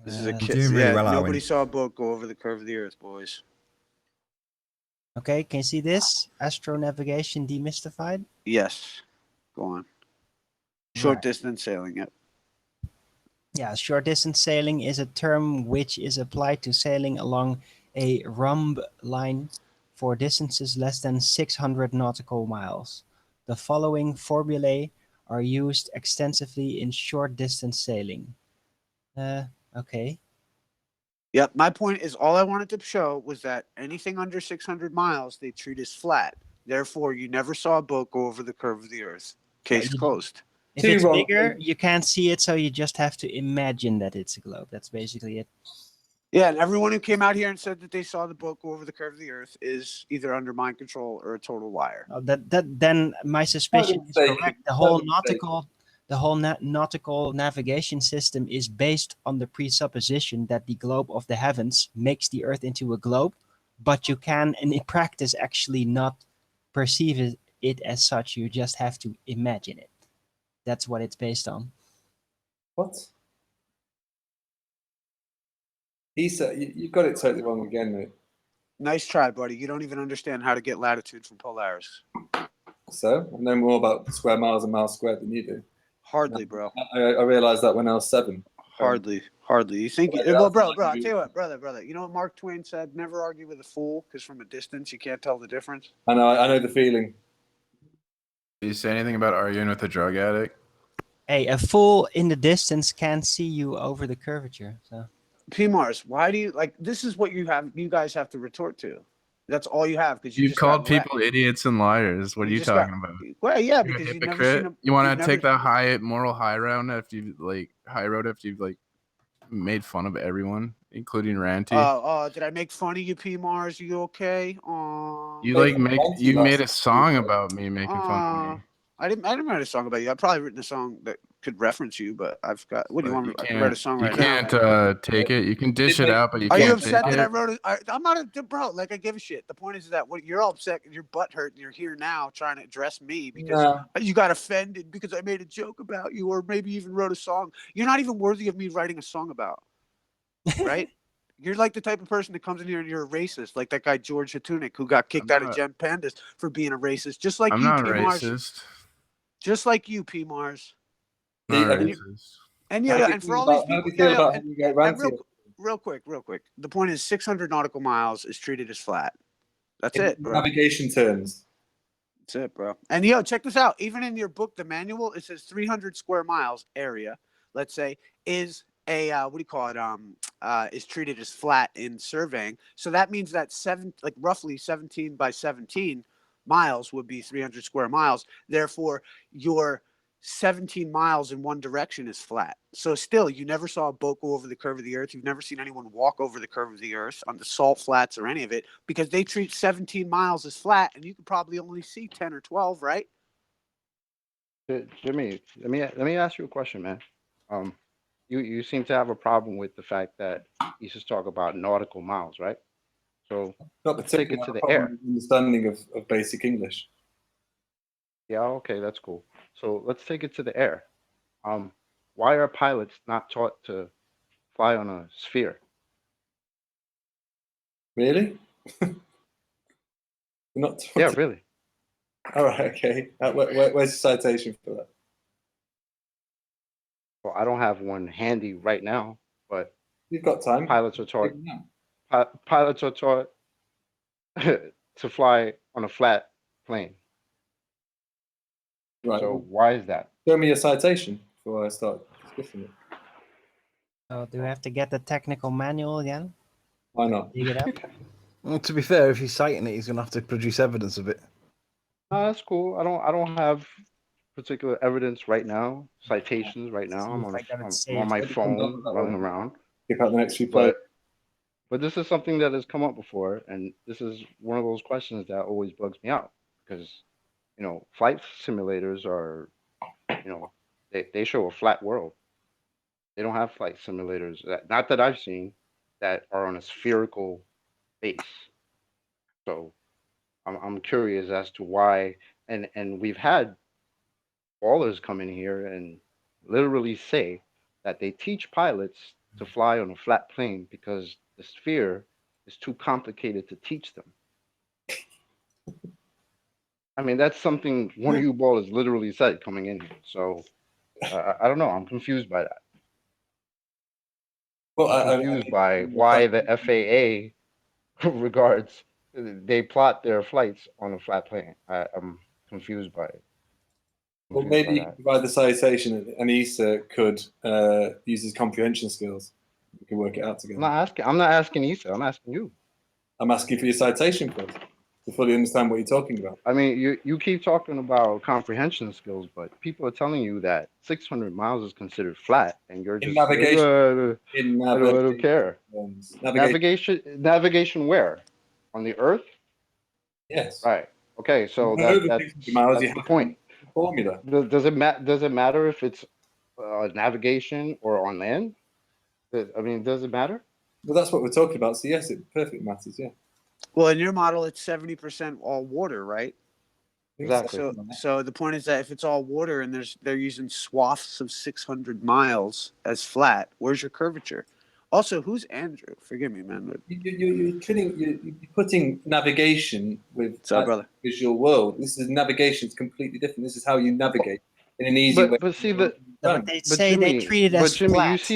This is a kid. Doing really well, nobody saw a boat go over the curve of the Earth, boys. Okay, can you see this? Astro navigation demystified? Yes. Go on. Short distance sailing, yep. Yeah, short distance sailing is a term which is applied to sailing along a rhumb line for distances less than 600 nautical miles. The following formulae are used extensively in short distance sailing. Okay. Yep. My point is, all I wanted to show was that anything under 600 miles they treat as flat. Therefore, you never saw a boat go over the curve of the Earth. Case closed. If it's bigger, you can't see it, so you just have to imagine that it's a globe. That's basically it. Yeah, and everyone who came out here and said that they saw the boat go over the curve of the Earth is either under mind control or a total liar. Then my suspicion is correct. The whole nautical navigation system is based on the presupposition that the globe of the heavens makes the Earth into a globe, but you can, in practice, actually not perceive it as such. You just have to imagine it. That's what it's based on. What? He said you got it totally wrong again, mate. Nice try, buddy. You don't even understand how to get latitude from Polaris. So I know more about square miles and miles squared than you do. Hardly, bro. I realized that when I was 7. Hardly. You think? Well, bro. I tell you what, brother. You know what Mark Twain said? Never argue with a fool, because from a distance you can't tell the difference. I know the feeling. Did you say anything about arguing with a drug addict? Hey, a fool in the distance can see you over the curvature. So, P-Mars, why do you like? This is what you have. You guys have to retort to. That's all you have, because you You've just called got wrecked. people idiots and liars. What are you just got- talking about? Well, yeah, You're because a you've never seen hypocrite. a. You want you've to take never- the high moral high road after you've high road after you've made fun of everyone, including Ranty. Did I make fun of you, P-Mars? You okay? You made a song about me making fun of me. I didn't write a song about you. I've probably written a song that could reference you, but I've got. What do you want? I can write a song right now. You can't take it. You can dish it out, but you Are can't you take upset that I it. wrote it? I'm not a bro. Like, I give a shit. The point is that you're all upset and your butt hurt and you're here now trying to address me because you got offended because I made a joke about you or maybe even wrote a song. You're not even worthy of me writing a song about. Right? You're like the type of person that comes in here and you're a racist, like that guy George Hatunik who got kicked out of Gen Pandas for being a racist, just like I'm you, not P. Mars. racist. Just like you, P. Mars. Not racist. And for all these people, how do you feel about having you get real quick. The point is, 600 nautical miles is treated as flat. That's it, bro. Navigation terms. That's it, bro. And check this out. Even in your book, the manual, it says 300 square miles area. Let's say is a what do you call it? Is treated as flat in surveying. So that means that roughly 17 by 17 miles would be 300 square miles. Therefore, your 17 miles in one direction is flat. So still, you never saw a boat go over the curve of the Earth. You've never seen anyone walk over the curve of the Earth on the salt flats or any of it because they treat 17 miles as flat, and you could probably only see 10 or 12, right? Jimmy, let me ask you a question, man. You seem to have a problem with the fact that you just talk about nautical miles, right? So let's take it to the air. Understanding of basic English. Yeah, okay, that's cool. So let's take it to the air. Why are pilots not taught to fly on a sphere? Really? Not taught yeah, really. All right, okay. Where's the citation for that? Well, I don't have one handy right now, but you've got time. Pilots are taught. Pilots are taught to fly on a flat plane. Right. So why is that? Show me a citation before I start discussing it. Oh, do we have to get the technical manual again? Why not? Dig it up. Well, to be fair, if he's citing it, he's going to have to produce evidence of it. That's cool. I don't have particular evidence right now, citations right now. I'm on my phone running around. Keep out the next few But this is something that has come up before, and this is one of those questions that always bugs me out because, flight simulators are, they show a flat world. They don't have flight simulators, not that I've seen, that are on a spherical base. So I'm curious as to why, and we've had ballers come in here and literally say that they teach pilots to fly on a flat plane because the sphere is too complicated to teach them. I mean, that's something one of you ballers literally said coming in here. So I don't know. I'm confused by that. Well, I'm confused by why the FAA regards they plot their flights on a flat plane. I'm confused by it. Well, confused maybe by you that. could provide the citation, and Issa could use his comprehension skills. We can work it out together. I'm not asking Issa. I'm asking you. I'm asking for your citation first to fully understand what you're talking about. I mean, you keep talking about comprehension skills, but people are telling you that 600 miles is considered flat, and you're In just navigation, I don't care. Navigation. Navigation where? On the Earth? Yes. Right. Okay. So Over that's 600 miles, you the have point. the formula. Does it matter if it's navigation or on land? I mean, does it matter? Well, that's what we're talking about. So yes, it perfectly matters. Yeah. Well, in your model, it's 70% all water, right? Exactly. So the point is that if it's all water and they're using swaths of 600 miles as flat, where's your curvature? Also, who's Andrew? Forgive me, man. But You're putting navigation with brother? visual world. This is navigation. It's completely different. This is how you navigate in an easy way. But see But they say Jimmy, they treat it as Jimmy, flat.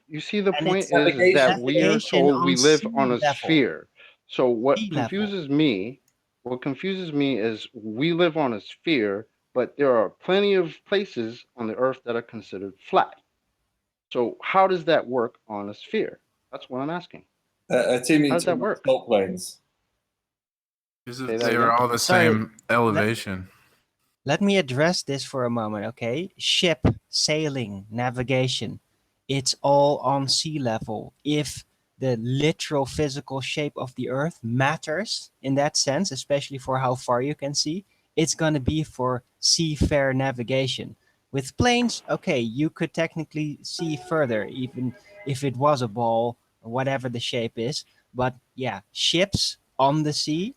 you see the And point it's is that we are navigation told we on live sea on a level. sphere. So Sea level. what confuses me is we live on a sphere, but there are plenty of places on the Earth that are considered flat. So how does that work on a sphere? That's what I'm asking. How does that work? Salt planes. Because Say that they again? are all the same elevation. Let me address this for a moment, okay? Ship, sailing, navigation, it's all on sea level. If the literal physical shape of the Earth matters in that sense, especially for how far you can see, it's going to be for seafair navigation. With planes, okay, you could technically see further, even if it was a ball or whatever the shape is. But yeah, ships on the sea,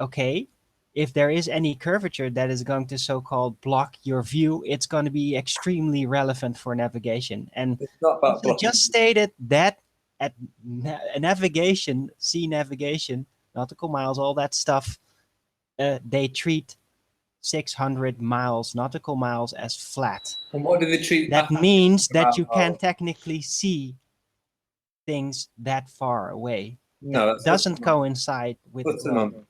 okay, if there is any curvature that is going to so-called block your view, it's going to be extremely relevant for navigation. And it's not about I just stated that at navigation, sea navigation, nautical miles, all that stuff, they treat 600 miles, nautical miles, as flat. And what do they treat? That means that you can miles? technically see things that far away. No, that that's doesn't coincide with the Put them globe. on.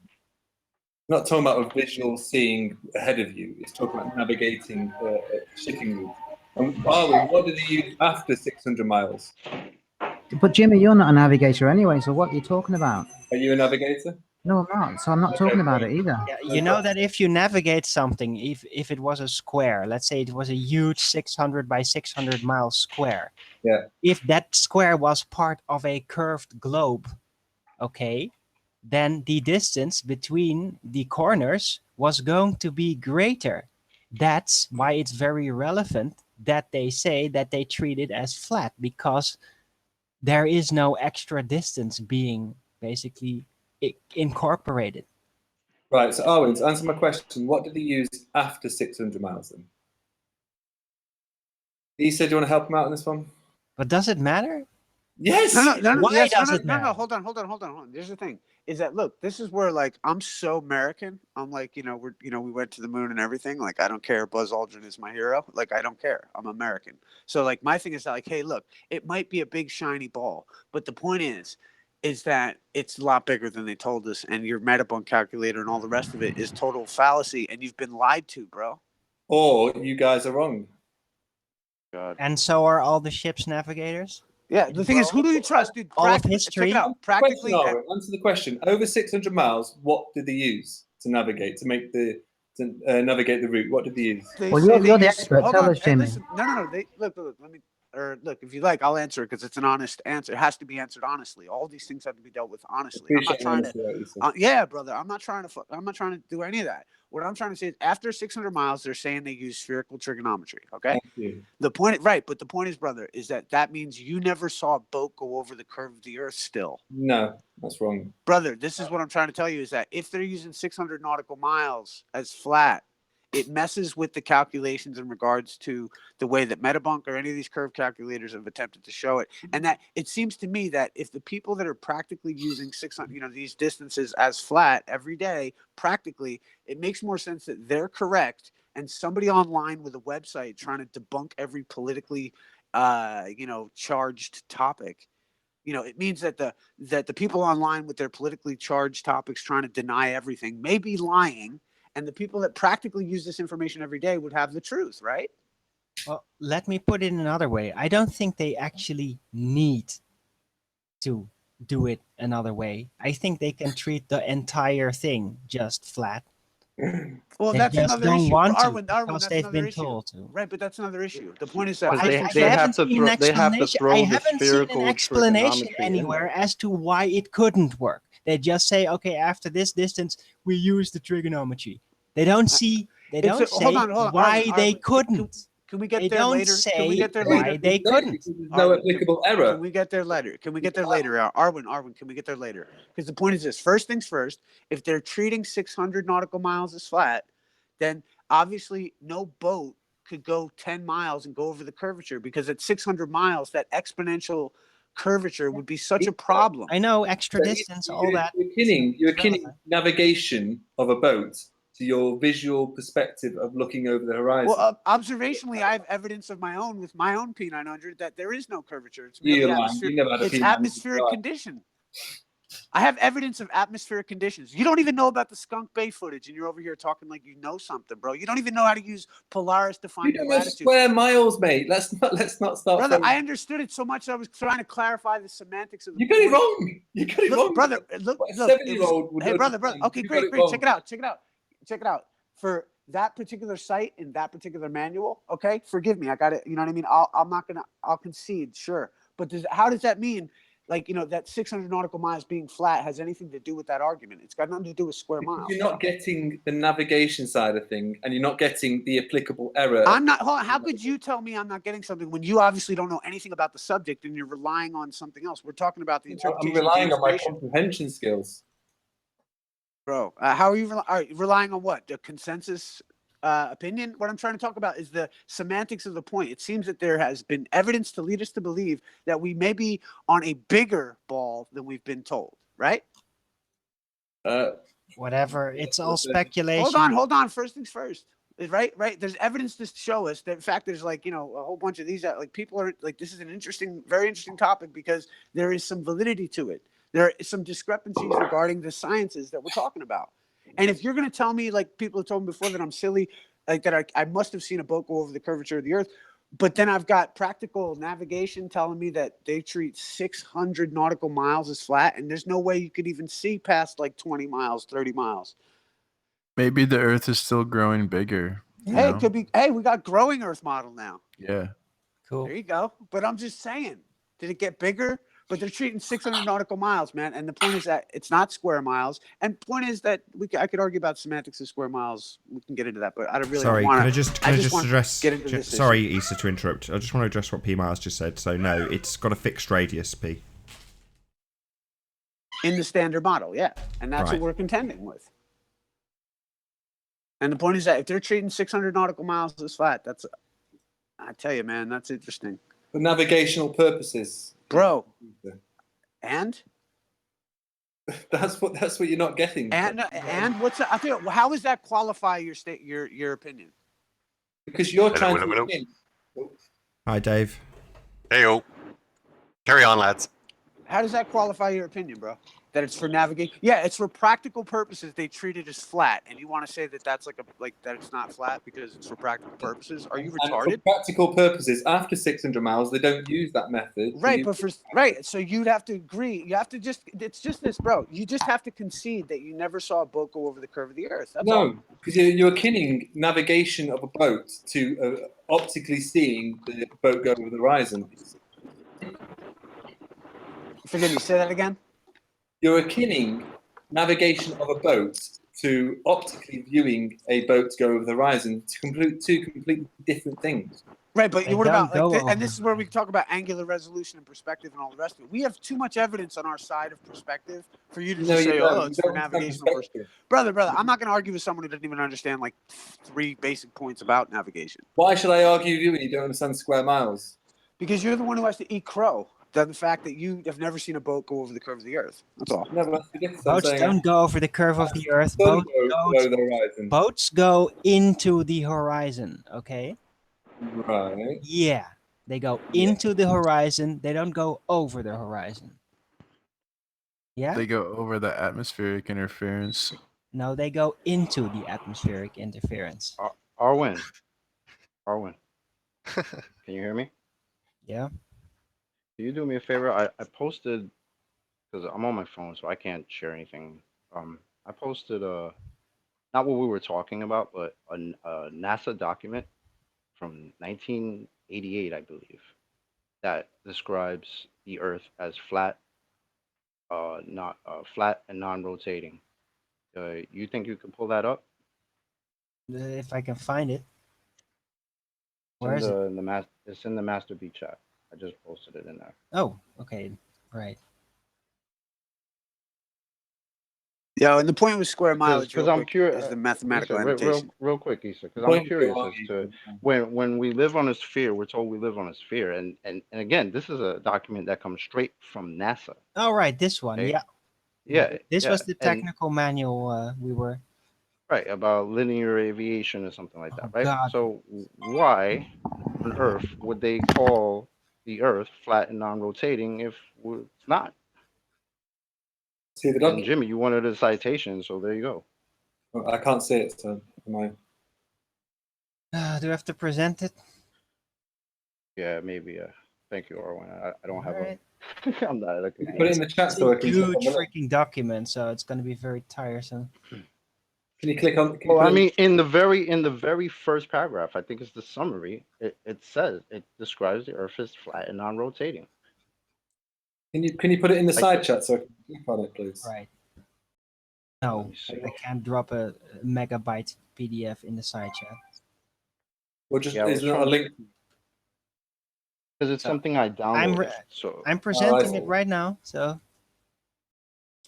Not talking about a visual seeing ahead of you. It's talking about navigating a shipping route. And Arwen, what did they use after 600 miles? But Jimmy, you're not a navigator anyway, so what are you talking about? Are you a navigator? No, I'm not. So I'm not talking about it either. Yeah, you know that if you navigate something, if it was a square, let's say it was a huge 600 by 600 mile square. Yeah. If that square was part of a curved globe, okay, then the distance between the corners was going to be greater. That's why it's very relevant that they say that they treat it as flat, because there is no extra distance being basically incorporated. Right. So Arwen, to answer my question, what did they use after 600 miles then? He said, do you want to help him out on this one? But does it matter? Yes. No. Why Yes, does it matter? No. Hold on. Here's the thing: is that look? This is where like I'm so American. I'm like, we went to the moon and everything. Like I don't care. Buzz Aldrin is my hero. Like I don't care. I'm American. So like my thing is that, like, hey, look, it might be a big shiny ball, but the point is that it's a lot bigger than they told us, and your Metabunk calculator and all the rest of it is total fallacy, and you've been lied to, bro. Or you guys are wrong. God. And so are all the ship's navigators. Yeah, the thing is, who do you trust, dude? All of Check history. it out. Practically, answer the question. Over 600 miles, what did they use to navigate navigate the route? What did they use? Well, you're the expert. Tell us, Jimmy. Listen, no. Look. Let me. Or look, if you like, I'll answer it because it's an honest answer. It has to be answered honestly. All these things have to be dealt with honestly. I'm not trying to. Yeah, brother. I'm not trying to do any of that. What I'm trying to say is, after 600 miles, they're saying they use spherical trigonometry. Okay. Thank you. The point, right? But the point is, brother, is that means you never saw a boat go over the curve of the Earth. Still, no, that's wrong, brother. This is what I'm trying to tell you: is that if they're using 600 nautical miles as flat, it messes with the calculations in regards to the way that Metabunk or any of these curve calculators have attempted to show it. And that it seems to me that if the people that are practically using 600, these distances as flat every day, practically, it makes more sense that they're correct. And somebody online with a website trying to debunk every politically, charged topic. It means that the people online with their politically charged topics trying to deny everything may be lying, And the people that practically use this information every day would have the truth, right? Well, let me put it another way. I don't think they actually need to do it another way. I think they can treat the entire thing just flat. Well, They that's just another don't issue. want to Arwen, because that's they've another been issue. told to. Right, but that's another issue. The point is that Well, first I things they haven't have to seen an throw they have to explanation. throw I the haven't seen an spherical explanation trigonometry in anywhere there. as to why it couldn't work. They just say, okay, after this distance, we use the trigonometry. They don't see. They don't say hold on, why Arwen, they Arwen, couldn't. Can we get They there don't later? Can we say get there why later? they couldn't. There's no applicable error. Can we get there later? Can we get there later? Arwen, can we get there later? Because the point is this: first things first. If they're treating 600 nautical miles as flat, then obviously no boat could go 10 miles and go over the curvature, because at 600 miles, that exponential curvature would be such a problem. I know, extra distance, all that. You're kinning navigation of a boat to your visual perspective of looking over the horizon. Well, observationally, I have evidence of my own with my own P900 that there is no curvature. It's merely You're lying. You never had a it's P900 atmospheric car. condition. I have evidence of atmospheric conditions. You don't even know about the Skunk Bay footage, and you're over here talking like you know something, bro. You don't even know how to use Polaris to You find don't your know latitude. square miles, mate. Let's not start. Brother, I understood it so much I was trying to clarify the semantics of the You got it wrong. You got it wrong, brother. Look, What a look. 7-year-old would Hey, brother. understand. Okay, You got great. it wrong. Check it out. For that particular site in that particular manual, okay. Forgive me. I got it. You know what I mean? I'll concede, sure. But how does that mean? Like, that 600 nautical miles being flat has anything to do with that argument? It's got nothing to do with square miles. You're not getting the navigation side of thing, and you're not getting the applicable error. I'm not. Hold on. How could you tell me I'm not getting something when you obviously don't know anything about the subject and you're relying on something else? We're talking about the interpretation. I'm relying on my comprehension skills, bro. How are you relying on what? The consensus opinion? What I'm trying to talk about is the semantics of the point. It seems that there has been evidence to lead us to believe that we may be on a bigger ball than we've been told, right? Whatever. It's all speculation. Hold on. First things first. Right. There's evidence to show us that, in fact, there's a whole bunch of these like people are like, this is an interesting, very interesting topic because there is some validity to it. There are some discrepancies regarding the sciences that we're talking about. And if you're going to tell me, like people have told me before, that I'm silly, like that I must have seen a boat go over the curvature of the earth, but then I've got practical navigation telling me that they treat 600 nautical miles as flat, and there's no way you could even see past like 20 miles, 30 miles. Maybe the Earth is still growing bigger. Hey, it could be. Hey, we got growing Earth model now. Yeah. Cool. There you go. But I'm just saying, did it get bigger? But they're treating 600 nautical miles, man. And the point is that it's not square miles. And point is that I could argue about semantics of square miles. We can get into that, but I don't really Sorry, want can I just address? Get into this sorry, Issa, to interrupt. I just want to address what P Miles just said. So no, it's got a fixed radius, P. In the standard model, yeah, and that's what we're contending with. And the point is that if they're treating 600 nautical miles as flat, I tell you, man, that's interesting. For navigational purposes, bro. And that's what you're not getting. And what's that? I think, how does that qualify your opinion? Because you're trying to. Hi, Dave. Heyo. Carry on, lads. How does that qualify your opinion, bro? That it's for navigation? Yeah, it's for practical purposes. They treat it as flat, and you want to say that that's like that it's not flat because it's for practical purposes? Are you retarded? And for practical purposes, after 600 miles, they don't use that method. Right, but so you'd have to agree. You have to it's just this, bro. You just have to concede that you never saw a boat go over the curve of the earth. That's all. No, because you're kinning navigation of a boat to optically seeing the boat go over the horizon. Forgive me, say that again. You're akinning navigation of a boat to optically viewing a boat go over the horizon, two completely different things. Right, but what about and this is where we talk about angular resolution and perspective and all the rest of it. We have too much evidence on our side of perspective for you to just say, "Oh, it's for navigational perspective." Brother, I'm not going to argue with someone who doesn't even understand like 3 basic points about navigation. Why should I argue with you when you don't understand square miles? Because you're the one who has to eat crow. The fact that you have never seen a boat go over the curve of the earth. That's all. Boats don't go over the curve of the earth. Boats go into the horizon, okay? Right. Yeah. They go into the horizon. They don't go over the horizon. Yeah? They go over the atmospheric interference No, they go into the atmospheric interference. Arwen, can you hear me? Yeah. Can you do me a favor? I posted, because I'm on my phone, so I can't share anything. I posted not what we were talking about, but a NASA document from 1988, I believe, that describes the Earth as flat, not flat and non-rotating. You think you can pull that up? If I can find it. Where It's is it? It's in the Master B chat. I just posted it in there. Oh, okay, right. Yeah, and the point with square mileage, Because real I'm quick, curious. is the mathematical Issa, annotation. real quick, Issa, because I'm Point curious below as you. to when we live on a sphere, we're told we live on a sphere, and again, this is a document that comes straight from NASA. Oh, right, this one. Okay? Yeah. Yeah, This yeah, was the and technical manual we were. right about linear aviation or something like that, Oh, right? God. So why on Earth would they call the Earth flat and non-rotating if it's not? See the And document? Jimmy, you wanted a citation, so there you go. I can't see it, so am I? Do I have to present it? Yeah, maybe. Thank you, Arwen. I don't have Alright. a. I'm not looking. Put it in the chat It's so a I can click on huge the link. freaking document, so it's going to be very tiresome. Can you click on? Can you Well, put I it mean, in the very first paragraph, I think it's the summary. It says it describes the Earth as flat and non-rotating. Can you put it in the Like side chat so I can click on it, please? Right. Let No, me see. I can't drop a megabyte PDF in the side chat. Or just Yeah, I was is there not a trying link? because it's something I downloaded. So I'm presenting it right now, so.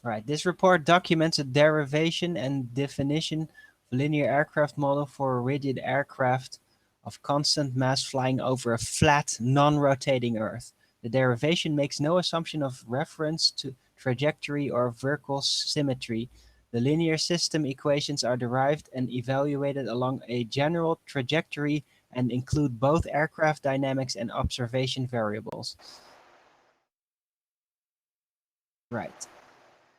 Right, this report documents a derivation and definition of a linear aircraft model for a rigid aircraft of constant mass flying over a flat, non-rotating Earth. The derivation makes no assumption of reference to trajectory or vertical symmetry. The linear system equations are derived and evaluated along a general trajectory and include both aircraft dynamics and observation variables. Right.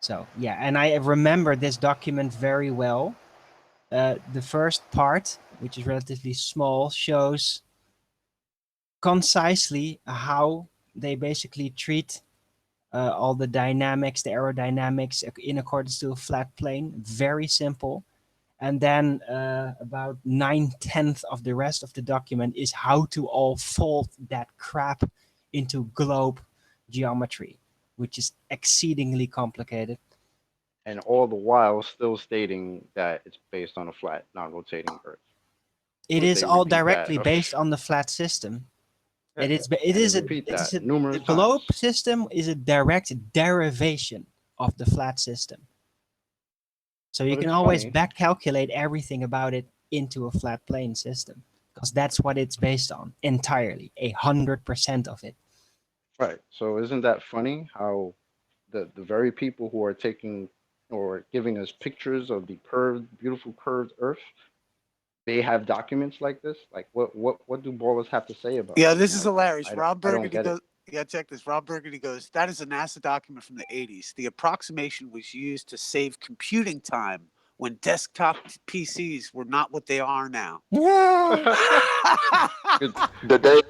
So, yeah, and I remember this document very well. The first part, which is relatively small, shows concisely how they basically treat all the dynamics, the aerodynamics in accordance to a flat plane. Very simple. And then about 9/10 of the rest of the document is how to all fold that crap into globe geometry, which is exceedingly complicated. and all the while still stating that it's based on a flat, non-rotating Earth. It is They all repeat directly that. based on the flat system. Yeah, It is. It and they is a. repeat It is that a. The numerous globe times. system is a direct derivation of the flat system. So you But can it's always funny. back calculate everything about it into a flat plane system because that's what it's based on entirely, 100% of it. Right. So isn't that funny how the very people who are taking or giving us pictures of the curved, beautiful curved Earth, they have documents like this? Like what do ballers have to say about Yeah, this something is like that? hilarious. Rob I don't Burgundy get it. goes, yeah, check this. Rob Burgundy goes, that is a NASA document from the 80s. The approximation was used to save computing time when desktop PCs were not what they are now. The day.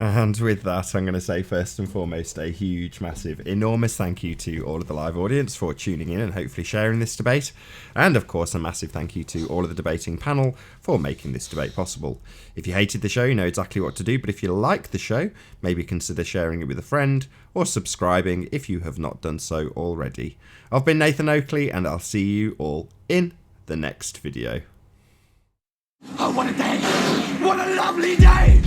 And with that, I'm going to say first and foremost a huge, massive, enormous thank you to all of the live audience for tuning in and hopefully sharing this debate. And of course, a massive thank you to all of the debating panel for making this debate possible. If you hated the show, you know exactly what to do. But if you like the show, maybe consider sharing it with a friend or subscribing if you have not done so already. I've been Nathan Oakley, and I'll see you all in the next video. Oh, what a day! What a lovely day!